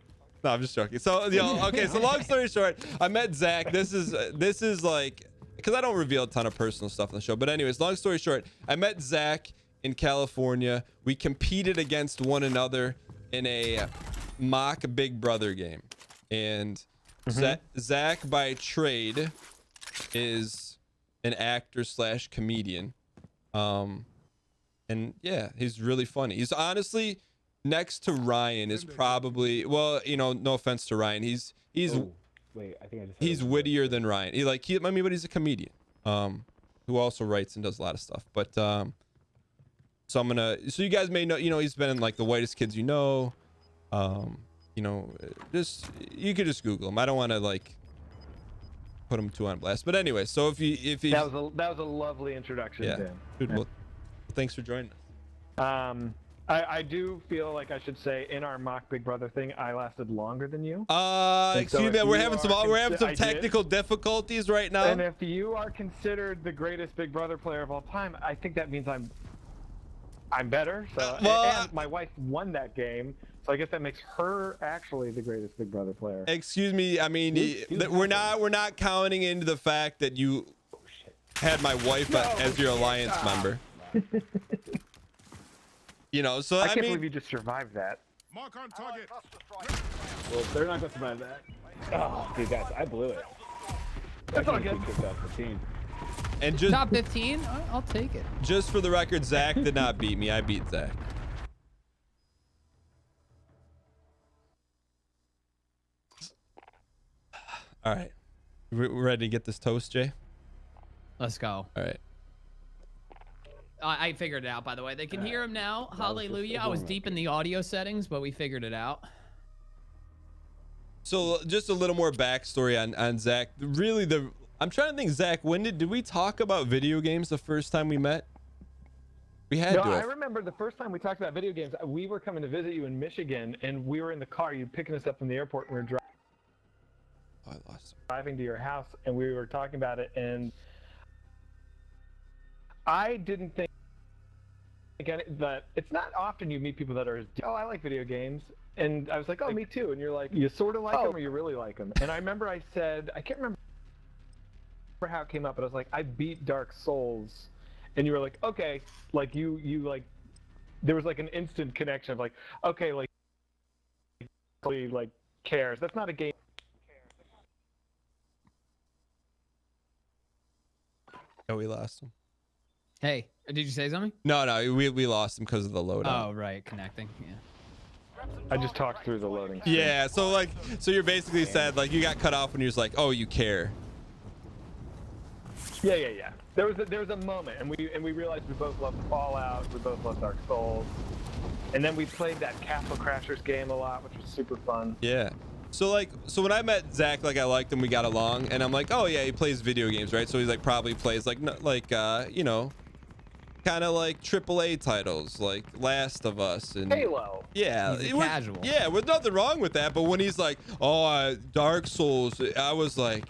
No, I'm just joking. So, okay. So, long story short, I met Zach. This is like, because I don't reveal a ton of personal stuff on the show. But anyways, long story short, I met Zach in California. We competed against one another in a mock Big Brother game, and Zach by trade is an actor / comedian, and yeah, he's really funny. He's honestly. Next to Ryan is probably, well, you know, no offense to Ryan, he's Oh, wait, I think I just heard he's it. wittier than Ryan. But he's a comedian, who also writes and does a lot of stuff. But so you guys may know, you know, he's been in like The Whitest Kids You Know, you know, you could just Google him. I don't want to like put him too on blast. But anyway, so if you That was a lovely introduction, yeah, Dan. dude, well, thanks for joining us. I do feel like I should say in our mock Big Brother thing, I lasted longer than you. Excuse me, if we're you having are some I did. technical difficulties right now. And if you are considered the greatest Big Brother player of all time, I think that means I'm better. So and my wife won that game, so I guess that makes her actually the greatest Big Brother player. Excuse me, I mean, we're not counting into the fact that you had my wife as your alliance member. You know, so I I can't mean, believe you just survived that. Mark on target. Cluster strike. Well, they're not going to survive that. Oh, dude, guys, I blew it. That's all I good. can't be kicked off the team. and just Top 15? I'll take it. just for the record, Zach did not beat me. I beat Zach. All right, we're ready to get this toast, Jay. Let's go. All right. I figured it out, by the way. They can hear him now. Hallelujah. I was deep in the audio settings, but we figured it out. So just a little more backstory on Zach. Really, I'm trying to think, Zach, when did we talk about video games the first time we met? We had No, to. I remember the first time we talked about video games. We were coming to visit you in Michigan, and we were in the car. You picking us up from the airport, and we were Oh, I lost him. driving to your house, and we were talking about it. And I didn't think that it's not often you meet people that are, oh, I like video games. And I was like, oh, me too. And you're like, you sort of like them or you really like them? And I remember I said, I can't remember how it came up, but I was like, I beat Dark Souls. And you were like, okay, like you like, there was like an instant connection of like, okay, like cares. That's not a game. Oh, we lost him. Hey, did you say something? No, we lost him because of the loadout. Oh, right, connecting. Yeah. I just talked through the loading. Yeah, so you're basically said like you got cut off when you was like, oh, you care. Yeah. There was a moment, and we realized we both loved Fallout, we both loved Dark Souls, and then we played that Castle Crashers game a lot, which was super fun. Yeah. So when I met Zach, like I liked him, we got along, and I'm like, oh yeah, he plays video games, right? So he's like probably plays you know, kind of like AAA titles like Last of Us and Halo. Yeah, He's a casual. Yeah, there's nothing wrong with that. But when he's like, oh, Dark Souls, I was like,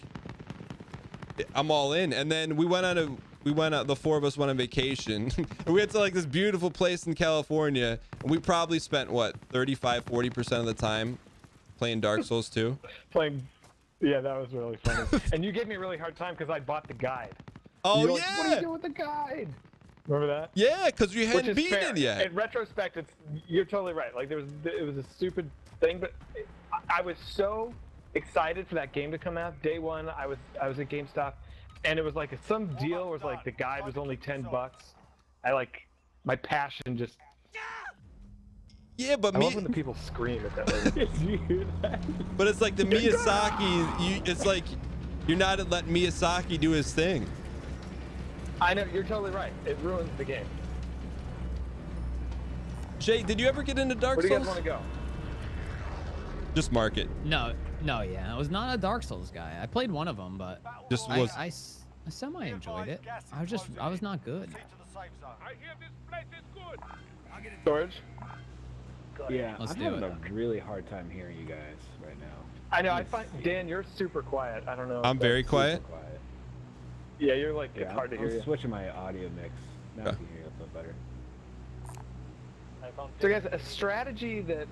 I'm all in. And then the four of us went on vacation. And we went to like this beautiful place in California, and we probably spent what 35-40% of the time playing Dark Souls 2. Yeah, that was really funny. And you gave me a really hard time because I bought the guide. Oh You're yeah. Like, what are you doing with the guide? Remember that? Yeah, because you hadn't Which is beaten fair. it yet. In retrospect, you're totally right. Like it was a stupid thing, but I was so excited for that game to come out. Day one, I was at GameStop, and it was like some deal was like the guide was only $10. My passion just. Yeah, but I love when the people scream at that. But it's like the Miyazaki. It's like you're not letting Miyazaki do his thing. I know, you're totally right. It ruins the game. Jay, did you ever get into Dark Where do you Souls? guys want to go? Just mark it. No, yeah. I was not a Dark Souls guy. I played one of them, but Just I was. I semi enjoyed it. I was not good. I hear this place is good. Storage? Yeah, Let's I'm do having it. a really hard time hearing you guys right now. I know, I find, Dan, you're super quiet. I don't know. I'm very quiet. Super quiet. Yeah, you're like, Yeah, it's hard to I'm hear you. switching my audio mix. Now I Okay. can hear you a little better. So guys, a strategy that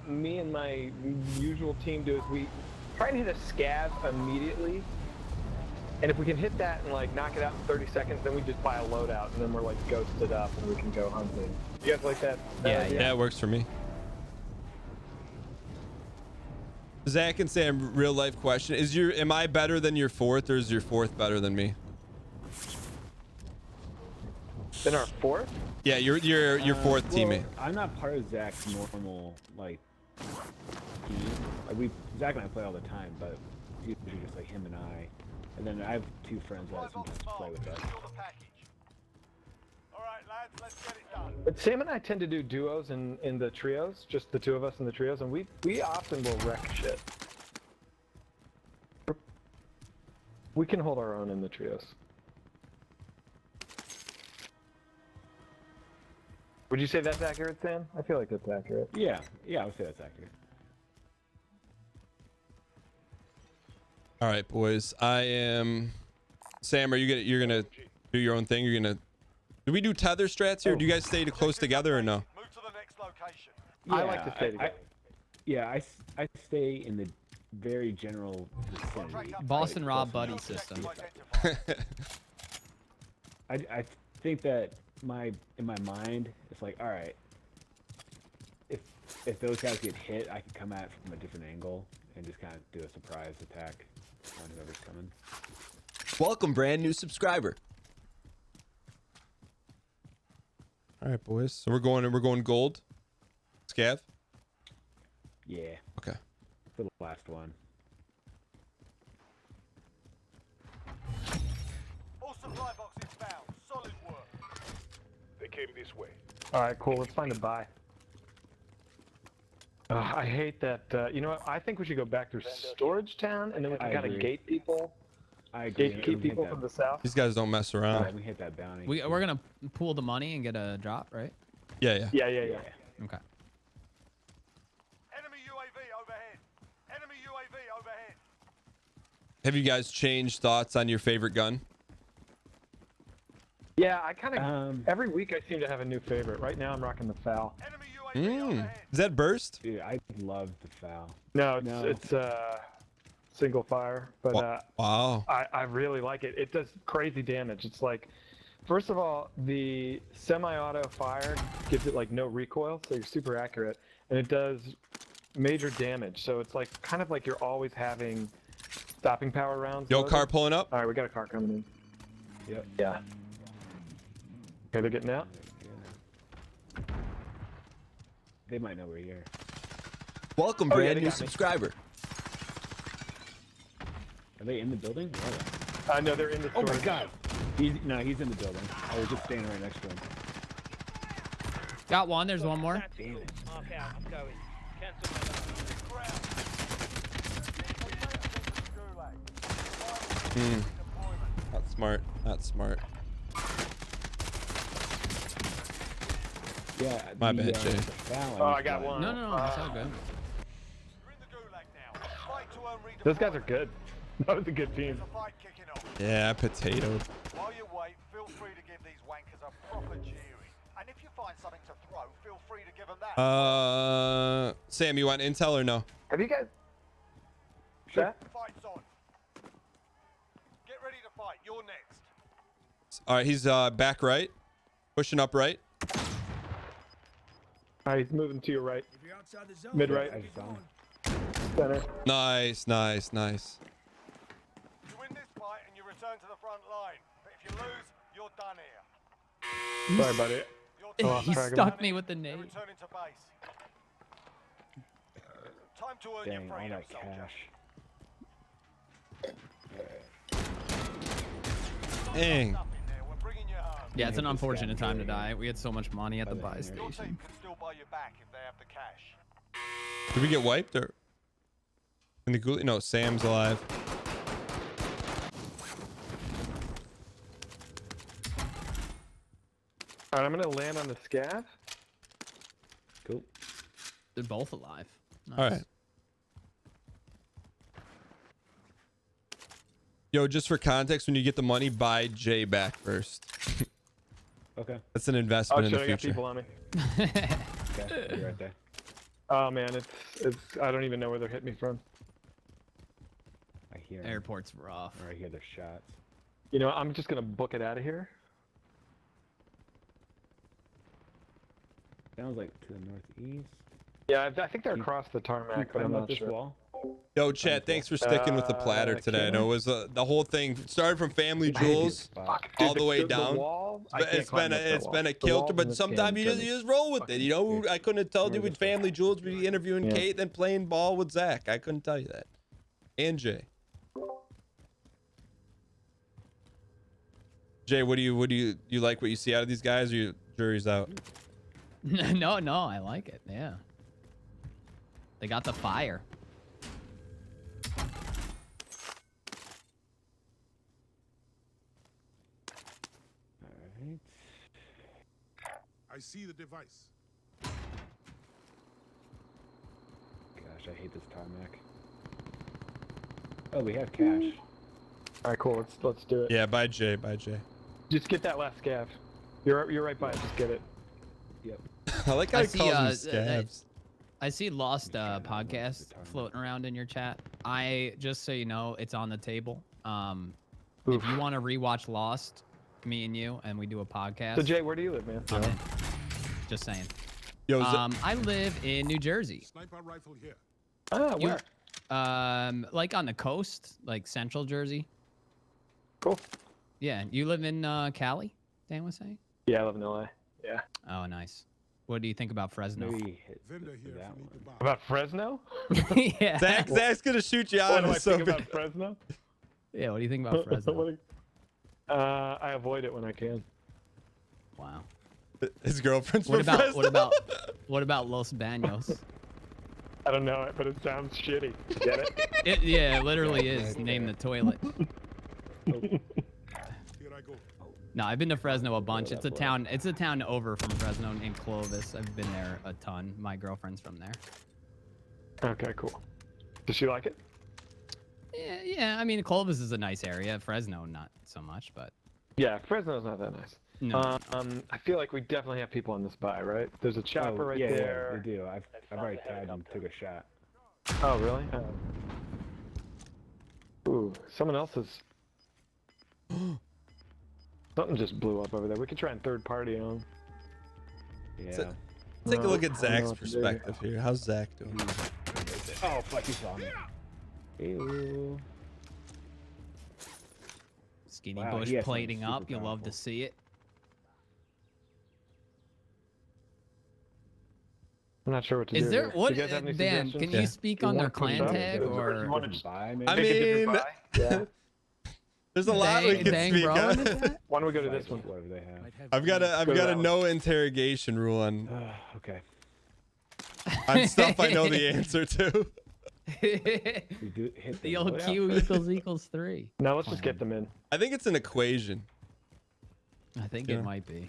me and my usual team do is we try and hit a scav immediately. And if we can hit that and like knock it out in 30 seconds, then we just buy a loadout and then we're like ghosted up and we can go hunting. You guys like that? Yeah, Yeah, it works for me. Zach and Sam, real life question: am I better than your fourth, or is your fourth better than me? Then our fourth? Yeah, your fourth Well, teammate. I'm not part of Zach's normal like team. Like Zach and I play all the time, but it's usually just like him and I. And then I have two friends that I sometimes play with us. Secure the package. All right, lads, let's get it done. But Sam and I tend to do duos in the trios, just the two of us in the trios, and we often will wreck shit. We can hold our own in the trios. Would you say that's accurate, Sam? I feel like that's accurate. Yeah, I would say that's accurate. All right, boys. I am. Sam, you're gonna do your own thing? Do we do tether strats here? Do you guys stay close together or no? Move to the next location. I like to stay together. I stay in the very general vicinity. Boston like, Rob close buddy enough. system. I think that in my mind, it's like, all right, if those guys get hit, I can come at it from a different angle and just kind of do a surprise attack on whoever's coming. Welcome, brand new subscriber. All right, boys. So we're going gold. Scav. Yeah, Okay. for the last one. All supply boxes found. Solid work. They came this way. All right, cool. Let's find a buy. I hate that. You know what? I think we should go back through Storage Town, and then we can I kind of agree. gate people. I agree. Gatekeep people from the south. These guys don't mess around. Yeah, we hit that bounty. We're gonna pool the money and get a drop, right? Yeah. Yeah. Okay. Enemy UAV overhead. Enemy UAV overhead. Have you guys changed thoughts on your favorite gun? Yeah, I kind of every week I seem to have a new favorite. Right now I'm rocking the FAL. Enemy UAV overhead. Is that burst? Dude, I love the foul. No, No. it's single fire, but Wow. I really like it. It does crazy damage. It's like, first of all, the semi-auto fire gives it like no recoil, so you're super accurate, and it does major damage. So it's like kind of like you're always having stopping power rounds. Yo, loaded. car pulling up. All right, we got a car coming in. Yep. Yeah. Okay, they're getting out. They might know we're here. Welcome, Oh, yeah, brand they new got me. subscriber. Are they in the building? Where are they? No, they're in the Oh storage. my god! He's in the building. I was just standing right next to him. Got one. There's one more. Damn it. Mark out, I'm going. Cancel my Not smart. Not smart. Yeah. My the, bad, Jay. the foul, Oh, I was got like- one. No, that's all good. We're in the gulag now. Fight to earn redeployment. Those guys are good. That was a good team. There's a fight kicking off. Yeah, potato. While you wait, feel free to give these wankers a proper jeering. And if you find something to throw, feel free to give them that. Sam, you want intel or no? Have you guys? That? Fight's on. Get ready to fight. You're next. All right, he's back right, pushing up right. All right, he's moving to your right. If you're outside the zone, Mid right. I just saw him. Center. Nice. You win this fight and you return to the front line. But if you lose, you're done here. Sorry, buddy. You're lost He track of stuck him. me with the They're name. returning to base. Time to earn Dang, your all freedom, that soldier. Dang. Up in there. We're bringing you home. Yeah, it's an This guy unfortunate time to really- die. We had so much money at the buy Your Your station. team can still buy you back if they have the cash. Did we get wiped or? In the ghoulie? No, Sam's alive. All right, I'm gonna land on the scav. Cool. They're both alive. Nice. All right. Yo, just for context, when you get the money, buy Jay back first. Okay. That's an Oh investment in shit, the I got future. people on me. Okay. I'll be right there. Oh man, it's I don't even know where they're hitting me from. I hear 'em, Airport's rough. or I hear their shots. You know, I'm just gonna book it out of here. Sounds like to the northeast. Yeah, I think they're across the Can you tarmac, but I'm climb up not this sure. wall? Yo, chat, thanks for sticking with the platter today. I know it was the whole thing started from Family Jewels Fuck, all dude, the way the down. wall, I can't It's climb been up that it's wall. been a The kilter, walls in but this sometimes game you kinda- just roll with it. You know, I couldn't have told you with Family Jewels we'd be interviewing Yeah. Kate then playing ball with Zach. I couldn't tell you that. And Jay. Jay, what do you like what you see out of these guys, or your jury's out? No, I like it. Yeah. They got the fire. Alright. I see the device. Gosh, I hate this tarmac. Oh, we have cash. All right, cool. Let's do it. Yeah, bye Jay, bye Jay. Just get that last scav. You're right by it. Just get it. Yep. I like how I he see, calls them uh, scabs. I see Lost trying to avoid podcast the tarmac. floating around in your chat. I just so you know, it's on the table. If Oof. you want to rewatch Lost, me and you, and we do a podcast. So Jay, where do you live, man? I'm in. Just saying. Yo, I live in New Jersey. Sniper rifle here. Ah, You- where? Like on the coast, like Central Jersey. Cool. Yeah, you live in Cali? Dan was saying. Yeah, I live in LA. Yeah. Oh, nice. What do you think about Fresno? Maybe hit Vendor here that if you need to one. buy. About Fresno? Yeah. Zach's gonna shoot you What out. do I It's so think about bad. Fresno? Yeah. What do you think about Fresno? What do- I avoid it when I can. Wow. His girlfriend's What from about Fresno. what about Los Banos? I don't know it, but it sounds shitty. Get it? Yeah, it literally is. Name the toilet. Here I go. No, I've been to Fresno a bunch. It's a town. It's a town over from Fresno named Clovis. I've been there a ton. My girlfriend's from there. Okay, cool. Does she like it? Yeah. I mean, Clovis is a nice area. Fresno, not so much, but. Yeah, Fresno's not that nice. No. I feel like we definitely have people on this buy, right? There's a chopper right there. Yeah, we do. I've already tagged him, took a shot. Oh, really? Ooh, someone else's. Something just blew up over there. We could try and third party on. Yeah. Take a look at I don't know Zach's what to do. perspective here. How's Zach doing? Oh, fuck, he saw me. Ew. Skinny Wow, Bush he has something plating up. super You'll love to powerful. see it. I'm not sure what to do. Is there here. what? You guys have any Dan, suggestions? can you speak on their wanna put it clan up? tag You or? wanna just Buy, maybe? I make a different mean, buy? Yeah. there's a lot we can Dang, speak bro, on. into that? Why don't we go to this one? Whatever they have. I've got Go to a that one. no interrogation rule on Okay. stuff I know the answer to. We do hit The old Q equals 3. No, let's just get them in. I think it's an equation. I think Yeah. it might be.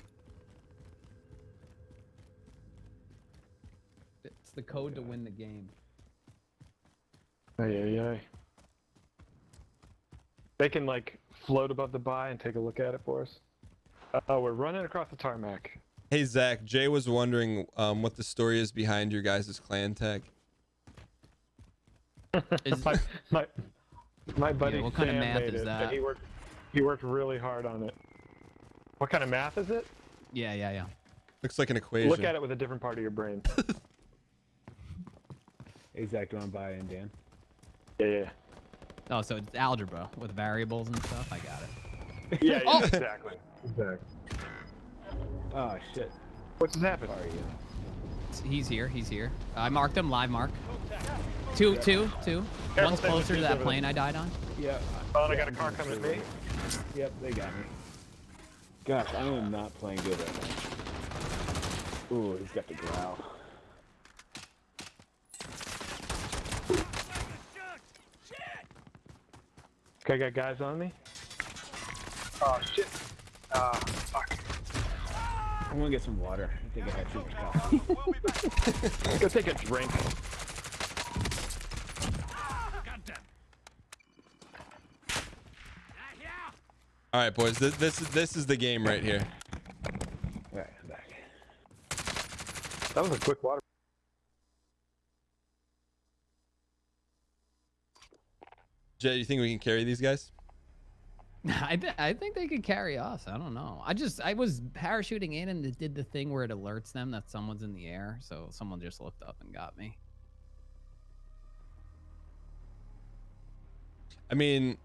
It's the code to win the game. Ay. They can like float above the buy and take a look at it for us. Oh, we're running across the tarmac. Hey Zach, Jay was wondering what the story is behind your guys' clan tag. Is- My buddy what kind of Sam math made is it, that? and he worked really hard on it. What kind of math is it? yeah. Looks like an equation. Look at it with a different part of your brain. Hey, Zach, do you want to buy in, Dan? Yeah. Oh, so it's algebra with variables and stuff. I got it. Yeah, Oh! exactly. Oh, shit. What's just happened? Sorry, He's here. I marked him. Live mark. Two. One's closer to that plane I died on. Yeah. Oh, and I got a car coming at me. Yep, they got me. Gosh, I am not playing good right now. Ooh, he's got the growl. Okay, I got guys on me. Oh shit. Fuck. I'm gonna get some water. I think I had too much coffee. Go take a drink. All right, boys. This is the game right here. Alright, I'm back. That was a quick water. Jay, you think we can carry these guys? I think they could carry us. I don't know. I was parachuting in and it did the thing where it alerts them that someone's in the air. So someone just looked up and got me. I mean,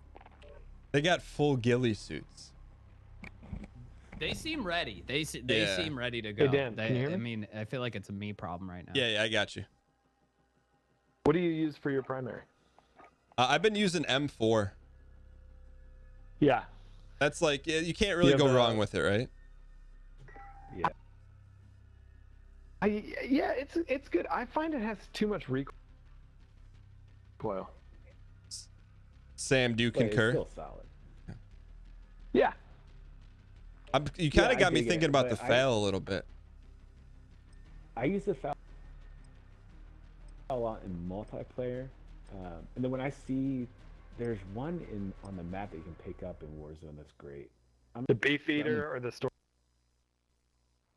they got full ghillie suits. They seem ready. They Yeah. seem ready to go. Dan, can you hear me? I mean, I feel like it's a me problem right now. Yeah, I got you. What do you use for your primary? I've been using M4. Yeah. That's like you can't really Yeah, go but- wrong with it, right? Yeah. Yeah, it's good. I find it has too much recoil. Sam, do you But it's concur? still solid. Yeah. You kind of I got me dig thinking it, about the but fail a little bit. I use the foul a lot in multiplayer, and then when I see there's one on the map that you can pick up in Warzone, that's great. The beef eater or the store.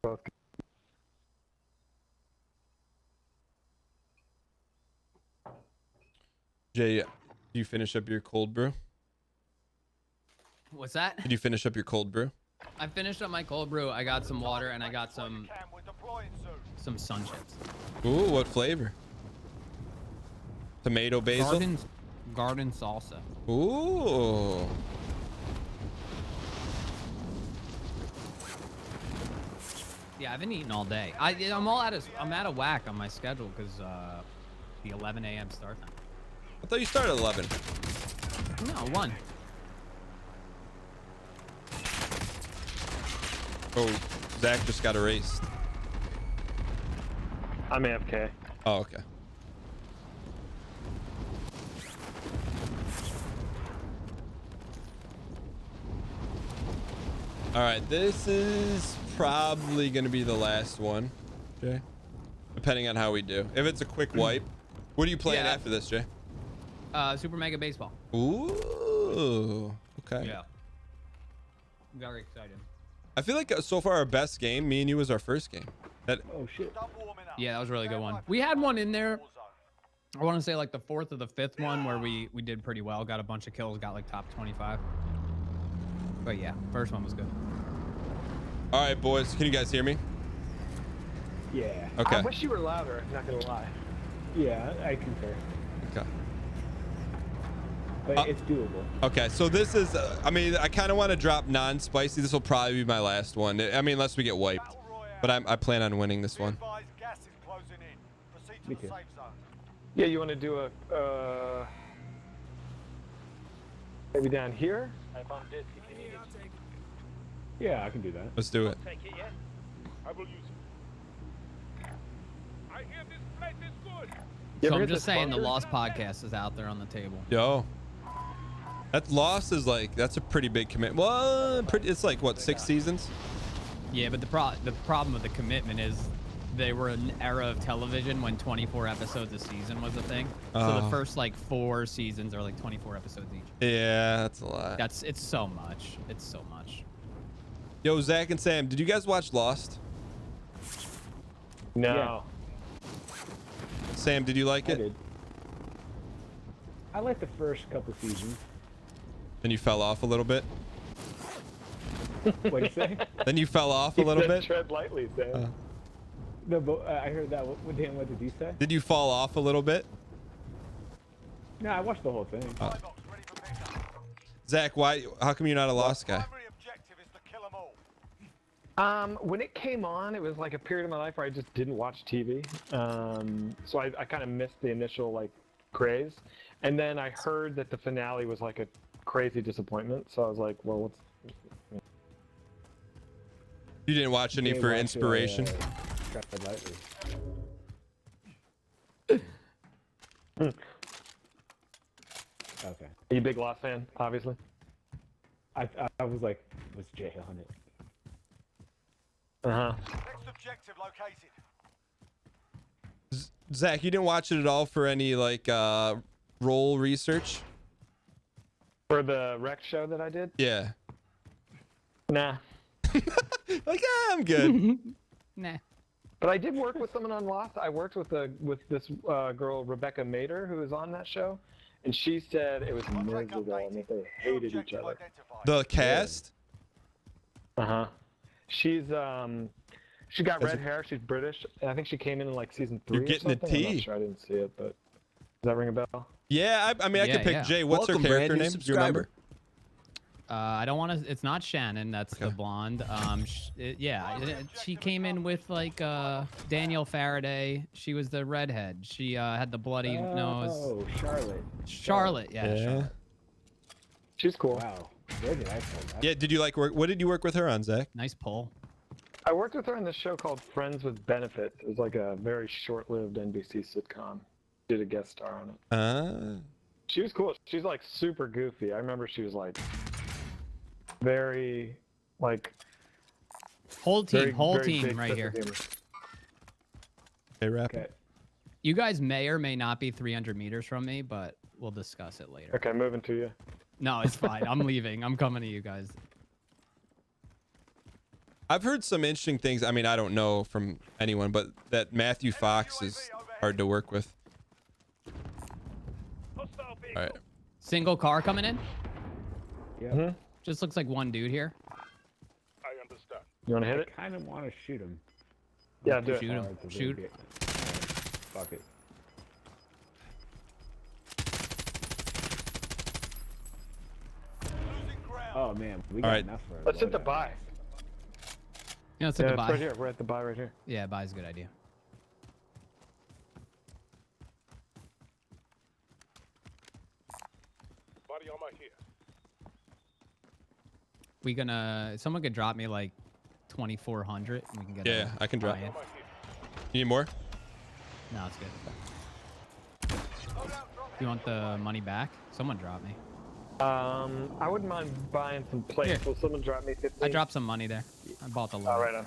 Both. Jay, did you finish up your cold brew? What's that? Did you finish up your cold brew? I finished up my cold brew. I got some water and I got some sun chips. Ooh, what flavor? Tomato basil? Garden salsa. Ooh. Yeah, I haven't eaten all day. I'm out of whack on my schedule because the 11 a.m. start time. I thought you started at 11. No, 1. Oh, Zach just got erased. I'm AFK. Oh, okay. All right, this is probably going to be the last one, Jay. Depending on how we do. If it's a quick wipe. What are you playing after this, Jay? Super Mega Baseball. Ooh. Okay. Yeah. Very excited. I feel like so far our best game, me and you, was our first game. Oh shit. Yeah, that was a really good one. We had one in there. I want to say like the 4th or the 5th one where we did pretty well. Got a bunch of kills. Got like top 25. But yeah, first one was good. All right, boys. Can you guys hear me? Yeah. Okay. I wish you were louder, not gonna lie. Yeah, I concur. Okay. But it's doable. Okay, so this is, I mean, I kind of want to drop non-spicy. This will probably be my last one. I mean, unless we get wiped. But I plan on winning this one. Me too. Yeah, you want to do a maybe down here? I found this if you need it. Yeah, I can do that. Let's do it. Take it, yeah? I will use it. I hear this place is good. You So ever I'm hit just the saying the bunker? Lost podcast is out there on the table. Yo. That loss is like, that's a pretty big commitment. Well, it's like, what, 6 seasons? Yeah, but the problem with the commitment is they were an era of television when 24 episodes a season was a thing. So the first like 4 seasons are like 24 episodes each. Yeah, that's a lot. It's so much. It's so much. Yo, Zach and Sam, did you guys watch Lost? No. Sam, did you like I it? did. I liked the first couple seasons. Then you fell off a little bit? What'd you say? Then you fell off a little bit? Tread lightly, Sam. No, but I heard that. What did you say? Did you fall off a little bit? No, I watched the whole thing. Zach, how come you're not a Lost guy? When it came on, it was like a period of my life where I just didn't watch TV. So I kind of missed the initial like craze. And then I heard that the finale was like a crazy disappointment. So I was like, well, what's... You didn't watch any for inspiration? Tread lightly. Okay. Are you a big Lost fan, obviously? I was like, was Jay on it? Uh-huh. Next objective located. Zach, you didn't watch it at all for any like role research? For the rec show that I did? Yeah. Nah. Like, I'm good. Nah. But I did work with someone on Lost. I worked with this girl, Rebecca Mader, who was on that show. And she said it was miserable and that they hated each other. The cast? Uh-huh. She's she got red hair, she's British, and I think she came in like season 3 You're getting or the something. I'm tea. not sure, I didn't see it, but does that ring a bell? Yeah, I mean, I Yeah, can pick yeah. Jay. What's Welcome, her character brand new name? Do you remember? subscriber. I don't want to. It's not Shannon. That's the blonde. She came in with like Daniel Faraday. She was the redhead. She had the bloody nose. Oh, Charlotte. Charlotte, yeah. Charlotte. She's cool. Wow. Where did I find that? Yeah, did you like work? What did you work with her on, Zach? Nice pull. I worked with her on this show called Friends with Benefits. It was like a very short-lived NBC sitcom. Did a guest star on it. She was cool. She's like super goofy. I remember she was like very like Whole team, very, whole very team big right sense here. of humor. Hey, rap. Okay. You guys may or may not be 300 meters from me, but we'll discuss it later. Okay, moving to you. No, it's fine. I'm leaving. I'm coming to you guys. I've heard some interesting things. I mean, I don't know from anyone, but that Matthew Fox is hard to work with. All right. Single car coming in. Yeah. Just looks like one dude here. I understand. You want to hit I it? kind of want to shoot him. Yeah, do it. Shoot him. Hard to Shoot. get- Fuck it. Oh man, we got All right. enough for Let's hit the loadout. buy. Yeah, let's Yeah, hit the it's buy. right here. We're at the buy right here. Yeah, buy's a good idea. Body on my here. Someone could drop me like 2,400 and we can get Yeah, I can drop. buy-in. You need more? No, it's good. You want the money back? Someone drop me. I wouldn't mind buying some plates. Here. Will someone drop me 50? I dropped some money there. I bought the load. Oh, right on.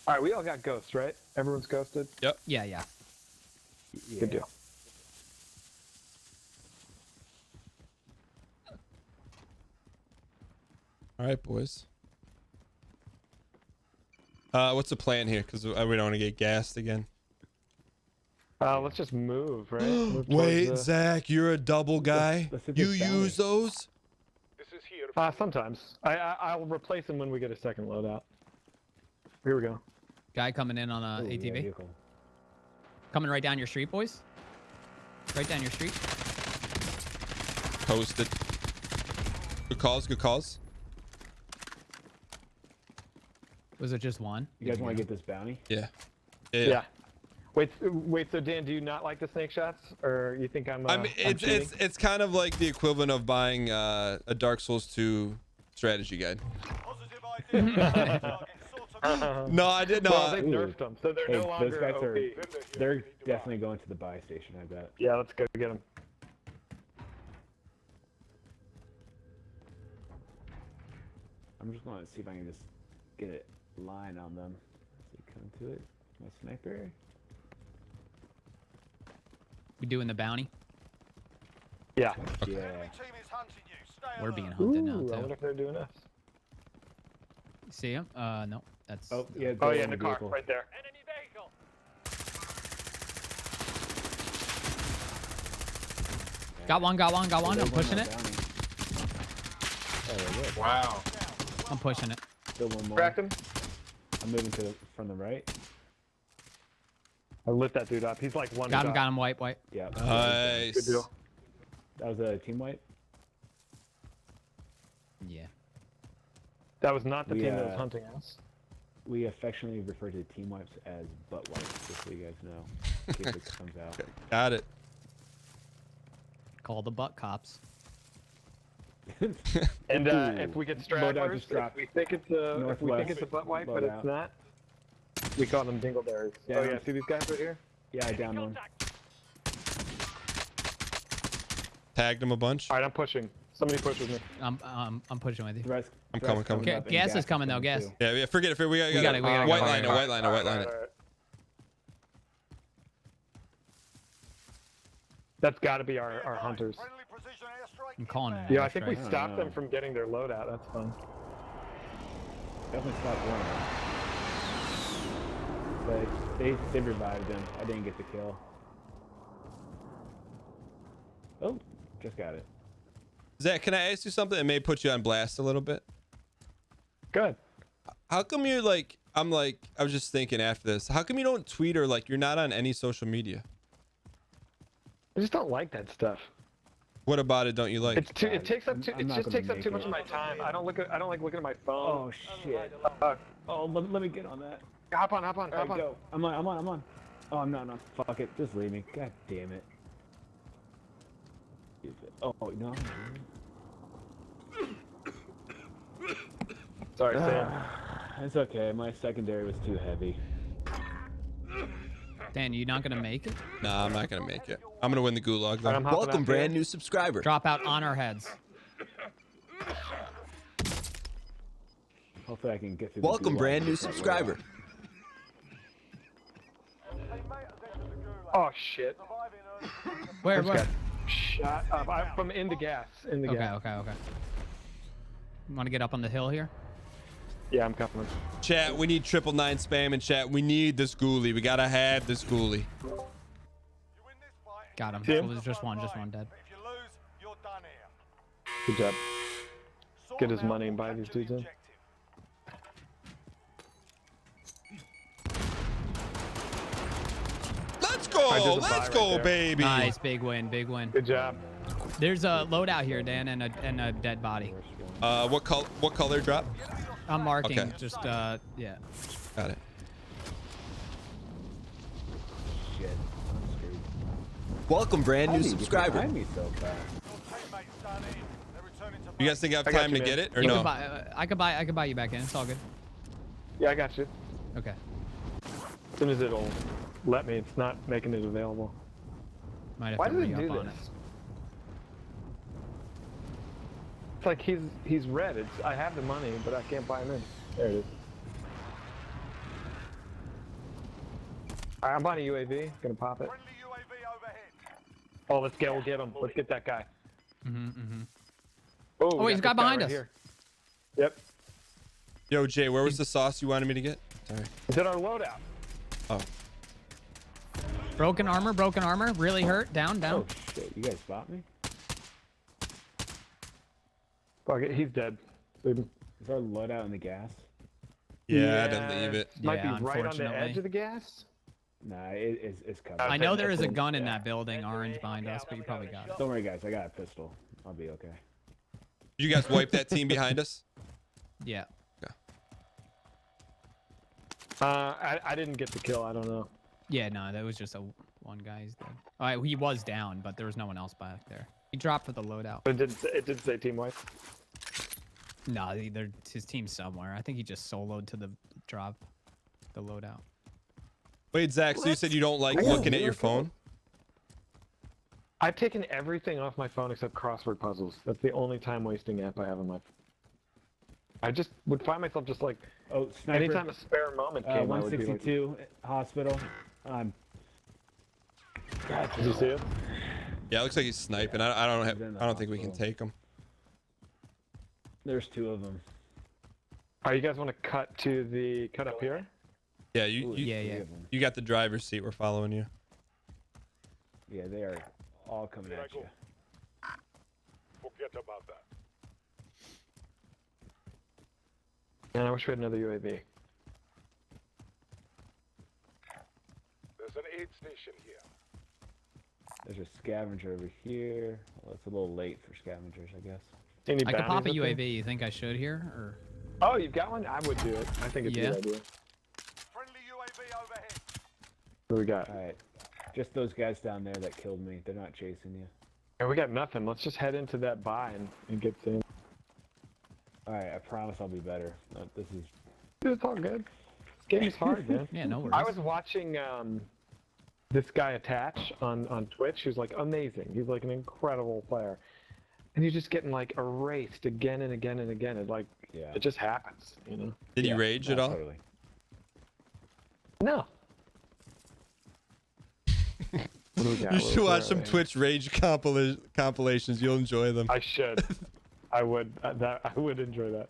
All right, we all got ghosts, right? Everyone's ghosted. Yep. Yeah, yeah. Yeah. Good deal. All right, boys. What's the plan here? Because we don't want to get gassed again. Let's just move, right? Move towards Wait, the- Zach, you're a double guy. let's hit You this bounty. use those? This is here. Sometimes. I'll replace them when we get a second loadout. Here we go. Guy coming in on a Ooh, yeah, ATV. vehicle. Coming right down your street, boys. Right down your street. Toasted. Good calls, good calls. Was it just one? You guys want to get this bounty? Yeah. Yeah. Wait. So Dan, do you not like the snake shots, or you think I'm? I mean, it's kind of like the equivalent of buying a Dark Souls 2 strategy guide. Positive idea. Target sort of No, I didn't know. Well, they nerfed them, so they're Hey, no those longer guys OP. are. They're definitely going to the buy station. I bet. Yeah, let's go get them. I'm just going to see if I can just get a line on them. As they come to it. My sniper. We doing the bounty? Yeah. Yeah. enemy team is hunting you. Stay We're alert. being hunted now Ooh, I too. wonder if they're doing us. See him? No, that's. Oh yeah. Oh they're yeah, in the car, vehicle. right there. Enemy vehicle. Got one. They're I'm going pushing on it. bounty. Oh, they're good. Wow. I'm pushing it. Still one more. Cracked him. I'm moving to from the right. I lit that dude up. He's like one. Got him. shot. Got him. Wipe. Yeah. Nice. Good deal. That was a team wipe. Yeah. That was not the We, team that was uh, hunting us. We affectionately refer to team wipes as butt wipes, just so you guys know. In case it comes out. Got it. Call the butt cops. And Ooh. if we get Loadout stragglers, just dropped. if we think it's a butt wipe, but it's Loadout. not, we call them dingleberries. Yeah. Oh yeah, see these guys right here? Yeah, I downed one. Tagged him a bunch. All right, I'm pushing. Somebody push with me. I'm pushing with you. The rest, I'm the coming, rest coming. coming up, and Gas is coming though, gas. too. Yeah, forget it. We got got it, we got it, white we line, got it. white line, white line. All right. That's got to be our hunters. Friendly precision airstrike I'm calling it. Yeah, I think we Airstrike. stopped them from getting their loadout. That's fun. Definitely stopped one of them. But they revived him. I didn't get the kill. Oh, just got it. Zach, can I ask you something that may put you on blast a little bit? Good. How come you're like, I was just thinking after this, how come you don't tweet or like you're not on any social media? I just don't like that stuff. What about it don't you like? It's too. It takes up too. I'm It not just gonna takes up make too it. much of my time. I don't like looking at my phone. Oh shit. Oh, let me get on that. Hop on. All right, go. I'm on. Oh, I'm not. Fuck it. Just leave me. God damn it. Oh no. Sorry, Sam. It's okay. My secondary was too heavy. Dan, you not gonna make it? Nah, I'm not gonna make it. I'm gonna win the gulag though. I'm hopping Welcome, out brand here. new subscriber. Drop out on our heads. Hopefully I can get through. Welcome, the brand new gulag. subscriber. Oh shit. Where? Just got shot up. I'm from in the gas. In the gas. Okay. Want to get up on the hill here? Yeah, I'm coming. Chat, we need 999 spam in chat. We need this ghoulie. We gotta have this ghoulie. Got him. Tim? It was just one dead. If you lose, you're done here. Good job. Sort Get his them out money and and buy these capture the dudes in. objective. Let's I go. did the Let's buy go, right there. baby. Nice, big win. Good job. There's a loadout here, Dan, and a dead body. What color drop? I'm marking. Okay. Just yeah. Got it. Shit. I'm screwed. Welcome, brand How new did you get subscriber. behind me so fast? Your teammates done in. They're returning to You guys think I have I got time you, to man. get it or You no? can buy, I could buy you back in. It's all good. Yeah, I got you. Okay. As soon as it'll let me, it's not making it available. Might have Why to does it re-up do on this? it. It's like he's red. I have the money, but I can't buy him in. There it is. Alright, I'm buying a UAV. Gonna pop it. Friendly UAV overhead. Oh, let's get. We'll get him. Let's get that guy. Oh, we he's got got this guy behind right us. here. Yep. Yo, Jay, where was the sauce you wanted me to get? Sorry. Is it our loadout? Oh. Broken armor, really hurt. Down. Oh shit! You guys spot me? Fuck it, he's dead. Leave him. Is our loadout in the gas? Yeah, I didn't leave it. Might Yeah, be right on the unfortunately. edge of the gas. Nah, it's covered. I know there is a Excellent. gun in that building, orange behind us, but you probably got it. Don't worry, guys. I got a pistol. I'll be okay. Did you guys wipe that team behind us? Yeah. I didn't get the kill. I don't know. Yeah, no, that was just one guy's dead. All right, he was down, but there was no one else back there. He dropped for the loadout. But it did say team wipe. No, his team's somewhere. I think he just soloed to the drop, the loadout. Wait, Zach, so you said you don't like looking at your phone? I've taken everything off my phone except crossword puzzles. That's the only time wasting app I have on my phone. I just would find myself just like, Oh, sniper. anytime a spare moment came, I would be like, 162 hospital. did you see it? Yeah, it looks like he's sniping. I don't think we can take him. There's two of them. Oh, you guys want to cut up here? Yeah, Ooh, yeah. three of them. you got the driver's seat. We're following you. Yeah, they are all coming at you. Forget about that. Man, I wish we had another UAV. There's an aid station here. There's a scavenger over here. Well, it's a little late for scavengers, I guess. Any I could pop a bounties up there? UAV. You think I should here, or? Oh, you've got one? I would do it. I think it's a Yeah. good idea. Friendly UAV overhead. What do we got? All right, just those guys down there that killed me. They're not chasing you. Hey, we got nothing. Let's just head into that buy and get in. All right, I promise I'll be better. This is. Dude, it's all good. This game's hard, man. Yeah, no worries. I was watching this guy Attach on Twitch. Who's like amazing. He's like an incredible player, and he's just getting like erased again and again and again. It Yeah. it just happens, you know. Did you rage at all? Totally. No. What do we got? You should watch some Where are we? Twitch rage compilations. You'll enjoy them. I should. I would. I would enjoy that.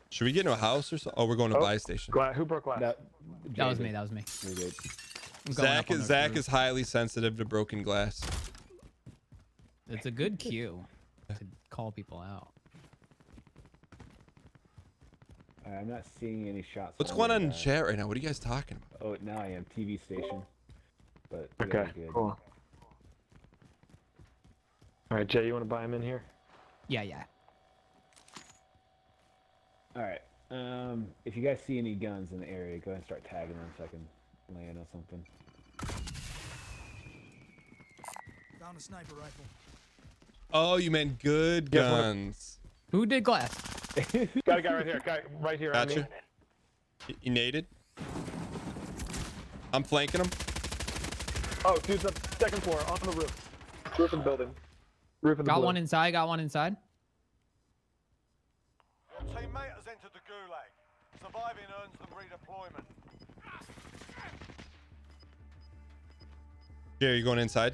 Should we get into a house or something? Oh, we're going to buy station. Who broke glass? That was me. That was me. You're good. I'm going up on the Zach roof. is highly sensitive to broken glass. It's a good cue to call people out. I'm not seeing any shots. What's fired, going on in chat right now? What are you guys talking about? Oh, now I am TV station. But Okay. good. Cool. All right, Jay, you want to buy him in here? Yeah. All right. If you guys see any guns in the area, go ahead and start tagging them so I can land on something. Found a sniper rifle. Oh, you meant good Yes, what? guns. Who did glass? Got a guy right here. Guy right here. on me. Gotcha. You naded? I'm flanking him. Oh, dude's up second floor on the roof. Roof of the building. Roof of the Got blue. one inside. Got one inside. Your teammate has entered the gulag. Surviving earns them redeployment. Jerry, you going inside?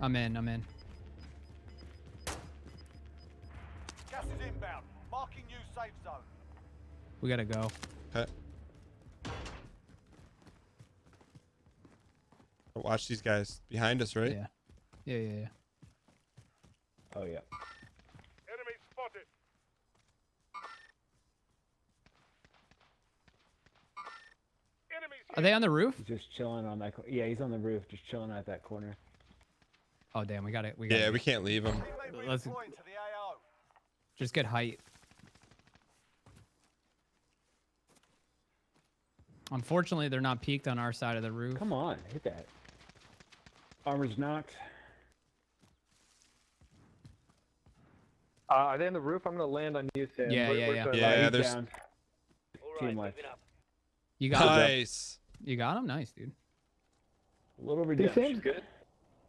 I'm in. Gas is inbound. Marking new safe zone. We gotta go. Okay. Watch these guys behind us, right? Yeah. Oh yeah. Enemy spotted. Enemies Are they on the roof? He's just chilling on that. Yeah, he's on the roof, just chilling at that corner. Oh damn, we got it. Yeah, we can't leave him. Teammate Let's- redeploying to the AO. Just get height. Unfortunately, they're not peaked on our side of the roof. Come on, hit that. Armor's knocked. Are they on the roof? I'm gonna land on you, Sam. Yeah, Where- yeah, where's yeah. the- Yeah, He's there's down. team left. moving up. You got him. Nice. You got him. Nice, dude. A little He redemption. seems good.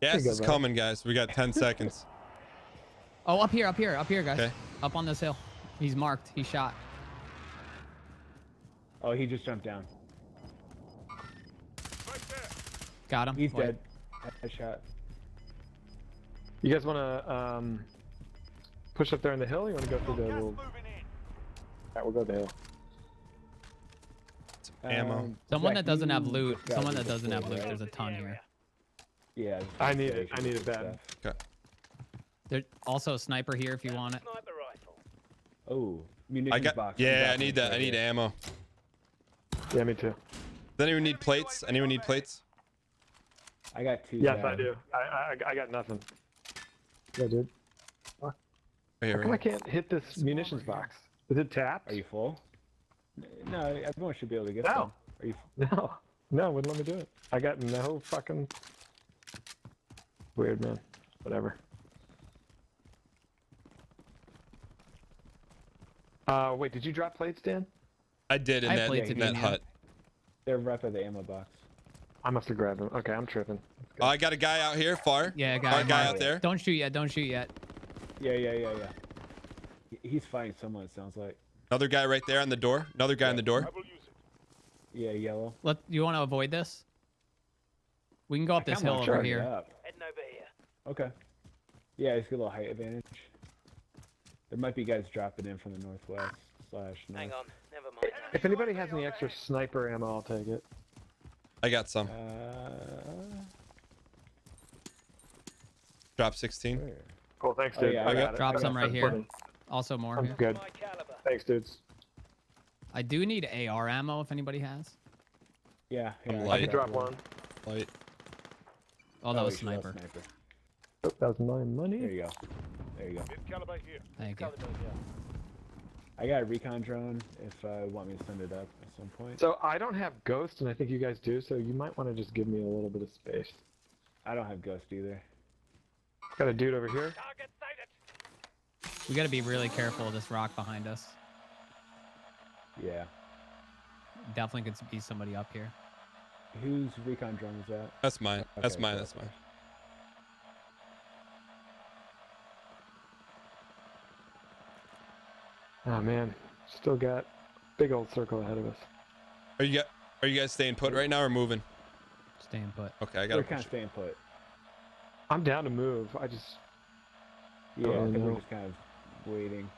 Gas go, is bud. coming, guys. We got 10 seconds. Oh, up here, guys. Okay. Up on this hill. He's marked. He's shot. Oh, he just jumped down. Right there. Got him. He's Wait. dead. Headshot. You guys want to push up there in the hill? Or you want to go through the Gas little? moving in. Alright, we'll go the hill. Ammo. Someone Zach, that doesn't have you loot. just got Someone loot that doesn't have before, loot. right? There's a ton here. Yeah. I need it. I need it bad. Okay. There's also a sniper here if you want it. Sniper rifle. Oh, munitions I got. box. Yeah, I need that. I need ammo. Yeah, me too. Does anyone need plates? Anyone need plates? I got 2. Yes, down. I do. I got nothing. Yeah, dude. Right How here, come I right here. can't hit this munitions box? Is it tapped? Are you full? No, everyone should be able to get No. some. Are you? No, wouldn't let me do it. I got no fucking. Weird, man. Whatever. Wait, did you drop plates, Dan? I did in I that, plates in if that you hut. They're right by the ammo box. I must have grabbed them. Okay, I'm tripping. Let's Oh, go. I got a guy out here, far. Yeah, Far guy out there. Don't shoot yet. Don't shoot yet. Yeah. He's fighting someone. It sounds like. Another guy right there on the door. Another guy on the door. I will use it. Yeah, yellow. You want to avoid this? We can go up this Kinda hill wanna over try it here. up. Heading over here. Okay. Yeah, he's got a little height advantage. There might be guys dropping in from the northwest / north. Hang on. Never mind. If anybody has any extra sniper ammo, I'll take it. I got some. Drop 16. Where? Cool, thanks, Oh, dude. yeah, I I got got- it. Drop I got some right here. plenty. Also more I'm here. good. My caliber. Thanks, dudes. I do need AR ammo if anybody has. Yeah, I'm yeah. light. I can drop one. Light. Oh, that was you should have sniper. sniper. Oh, that was my There money. you go. There you go. Mid caliber here. Thank you. Caliber, yeah. I got a recon drone if want me to send it up at some point. So I don't have ghost, and I think you guys do. So you might want to just give me a little bit of space. I don't have ghost either. Got a dude over here. Target sighted. We got to be really careful of this rock behind us. Yeah. Definitely could be somebody up here. Whose recon drone is that? That's mine. That's Okay, mine. cool. That's mine. Oh man, still got big old circle ahead of us. Are you guys staying put right now or moving? Staying put. Okay, I We're gotta kind push. of staying put. I'm down to move. I just Yeah, Oh, I think we're no. just kind of waiting.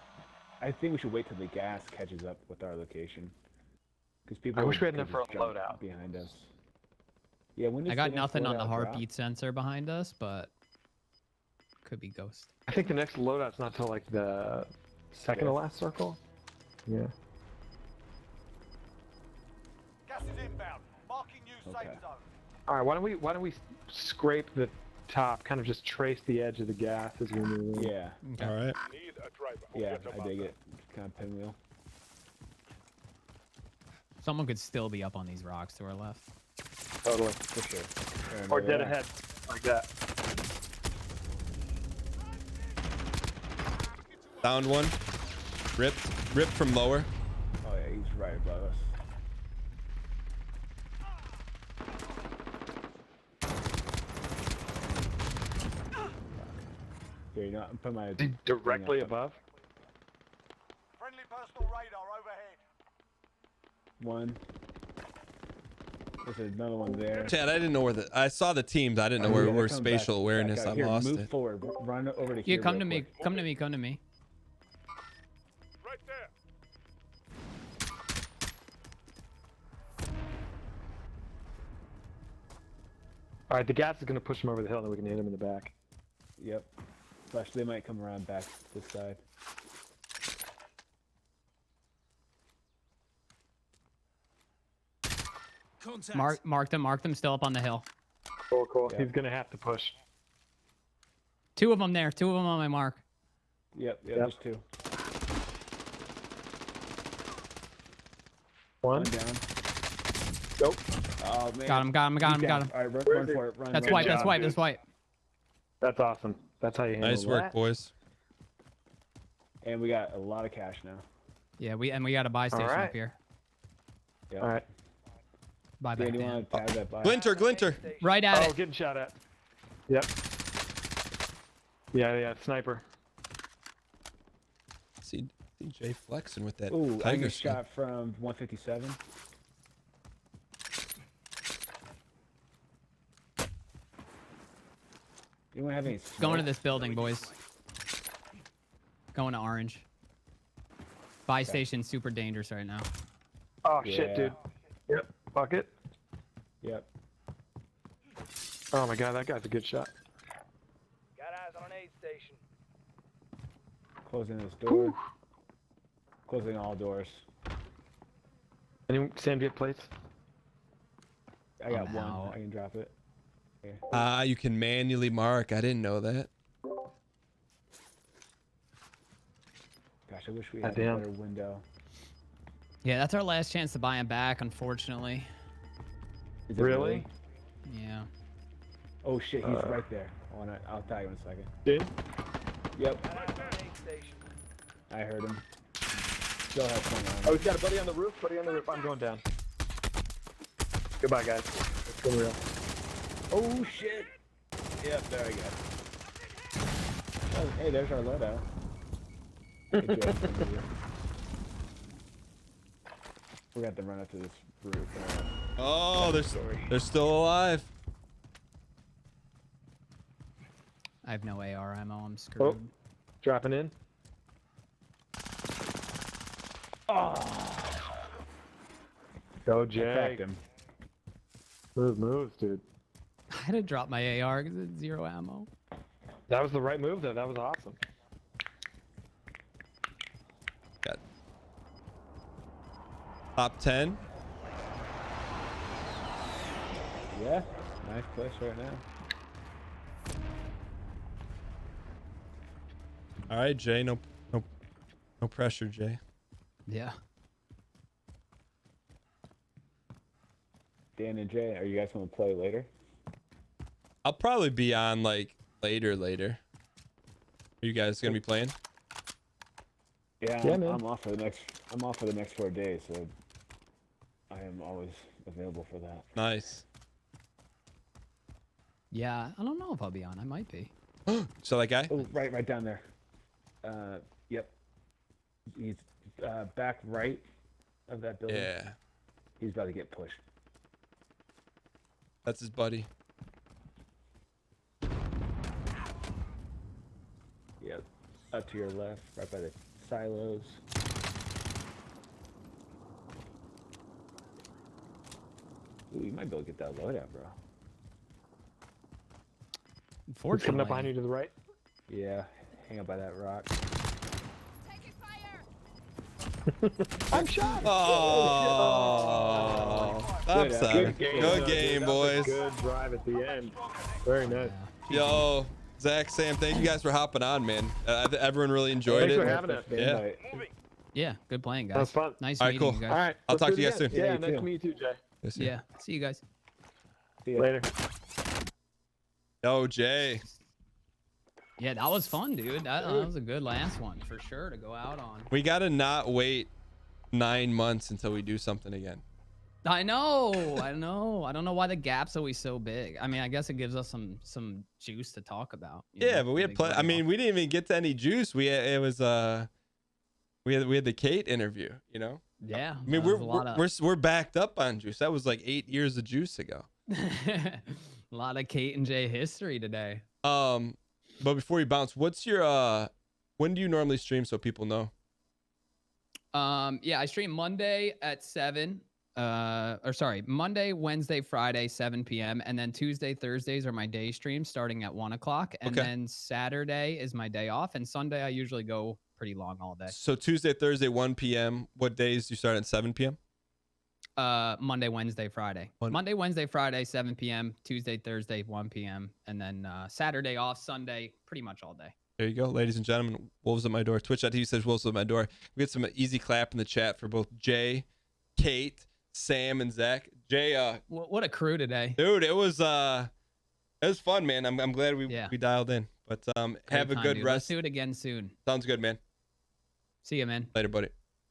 I think we should wait till the gas catches up with our location. Because people. I wish we had could enough for just a jump loadout. behind us. Yeah, when I does got the next nothing on the loadout heartbeat sensor behind us, but could be ghost. I think the next loadout's not till like the second to last circle. Yeah. Gas is inbound. Marking new safe Okay. zone. All right. Why don't we scrape the top? Kind of just trace the edge of the gas as we move in. drop? Yeah, Okay. All right. Need a driver. yeah, Get a I dig marker. it. Kind of pinwheel. Someone could still be up on these rocks to our left. Totally. For sure. Or there dead they are. ahead, like that. Downed one. Ripped from lower. Oh yeah, he's right above us. Here, you know, I'm putting my Directly thing up. above. Friendly personal radar overhead. One. There's another one there. Chad, I didn't know where I saw the teams. I didn't know where Yeah, they're where coming back. spatial awareness. Back out. I Here, lost move it. forward. Run over to Yeah, here. come real to me. quick. Come to me. Come to me. Right there. All right, the gas is gonna push him over the hill, and then we can hit him in the back. Yep. Flash, they might come around back this side. Contact. Mark them. Still up on the hill. Cool, cool. Yeah. He's gonna have to push. Two of them there. Two of them on my mark. Yep, Yep. there's two. One. One down. Nope. Oh man. Got him. Got him. Got him. He's Got down. him. All right, run, Where run is he? for it. Run. That's run. white. Good That's job, white. dude. That's white. That's awesome. That's how you handle Nice work, that. boys. And we got a lot of cash now. Yeah. We got a buy station right. up here. Yep. All right. Bye Dan, back you Dan. want to tag that by? Glinter. Right at Oh, it. getting shot at. Yep. Yeah, sniper. See Jay flexing with that Ooh, I tiger get skin. shot from 157. Anyone have any Going to smoke? this building, boys. Going to orange. Buy station super dangerous right now. Oh Yeah. shit, dude. Yep. Bucket. Yep. Oh my god, that guy's a good shot. Got eyes on an aid station. Closing this door. Closing all doors. Any Sam, do you have plates? I got I'm one. out. I can drop it. Here. You can manually mark. I didn't know that. Gosh, I wish we had a Goddamn. better window. Yeah, that's our last chance to buy him back, unfortunately. Is it Really? Yeah. Oh shit, he's right there. I'll tell you in a second. Dude? Yep, Got eyes on an aid station. I heard him. Still has one on. Oh, he's got a buddy on the roof. Buddy on the roof. I'm going down. Goodbye, guys. Let's go real. Oh shit! Yep, there I go. Oh, hey, there's our loadout. Hey, Jay, over here. We're gonna have to run up to this roof. Oh, they're still alive. I have no AR ammo. I'm screwed. Oh, dropping in. Go, I Jay. cracked him. Moves, dude. I had to drop my AR because it's 0 ammo. That was the right move, though. That was awesome. Got top 10. Yeah, nice place right now. All right, Jay. No pressure, Jay. Yeah. Dan and Jay, are you guys gonna play later? I'll probably be on like later. Are you guys gonna be playing? Yeah, Yeah, I'm, man. I'm off for the next. I'm off for the next 4 days, so I am always available for that. Nice. Yeah, I don't know if I'll be on. I might be. So that guy? Oh, right down there. Yep. He's back right of that building. Yeah, He's about to get pushed. that's his buddy. Yep. Up to your left, right by the silos. Ooh, you might be able to get that loadout, bro. He's Unfortunately. coming up behind you to the right. Yeah, hang up by that rock. I'm shot. Oh, stop, Good, son. good Good game, That was a boys. Good drive at the end. Very nice. Yo, Zach, Sam, thank you guys for hopping on, man. Everyone really enjoyed Thanks it. for having us. Yeah. Invite. Yeah, good playing, guys. That was fun. Nice All right, meeting cool. you All guys. right. I'll let's talk do to you it guys again. soon. Yeah, you nice too. to meet you too, Jay. Yes, sir. Yeah. See you guys. See ya. Later. Yo, Jay. Yeah, that was fun, dude. That was a good last one for sure to go out on. We gotta not wait 9 months until we do something again. I know. I don't know why the gap's always so big. I mean, I guess it gives us some juice to talk about. you Yeah, know, but we had big I mean, layoff. we didn't even get to any juice. We had we had the Kate interview. You know. Yeah. I mean, that was a lot of we're backed up on juice. That was like 8 years of juice ago. a lot of Kate and Jay history today. But before you bounce, what's your when do you normally stream so people know? Yeah, I stream Monday at 7. Monday, Wednesday, Friday, 7 p.m. And then Tuesday, Thursdays are my day streams starting at 1 o'clock. And Okay. then Saturday is my day off. And Sunday, I usually go pretty long all day. So Tuesday, Thursday, 1 p.m. What days do you start at 7 p.m.? Monday, Wednesday, Friday. Monday, Wednesday, Friday, 7 p.m. Tuesday, Thursday, 1 p.m. And then Saturday off, Sunday, pretty much all day. There you go, ladies and gentlemen. Wolves at my door. Twitch.tv says Wolves at my door. We get some easy clap in the chat for both Jay, Kate, Sam, and Zach. Jay, What a crew today. dude, it was fun, man. I'm glad we dialed in. But have a Great time, good dude. rest. Let's do it again soon. Sounds good, man. See you, man. Later, buddy.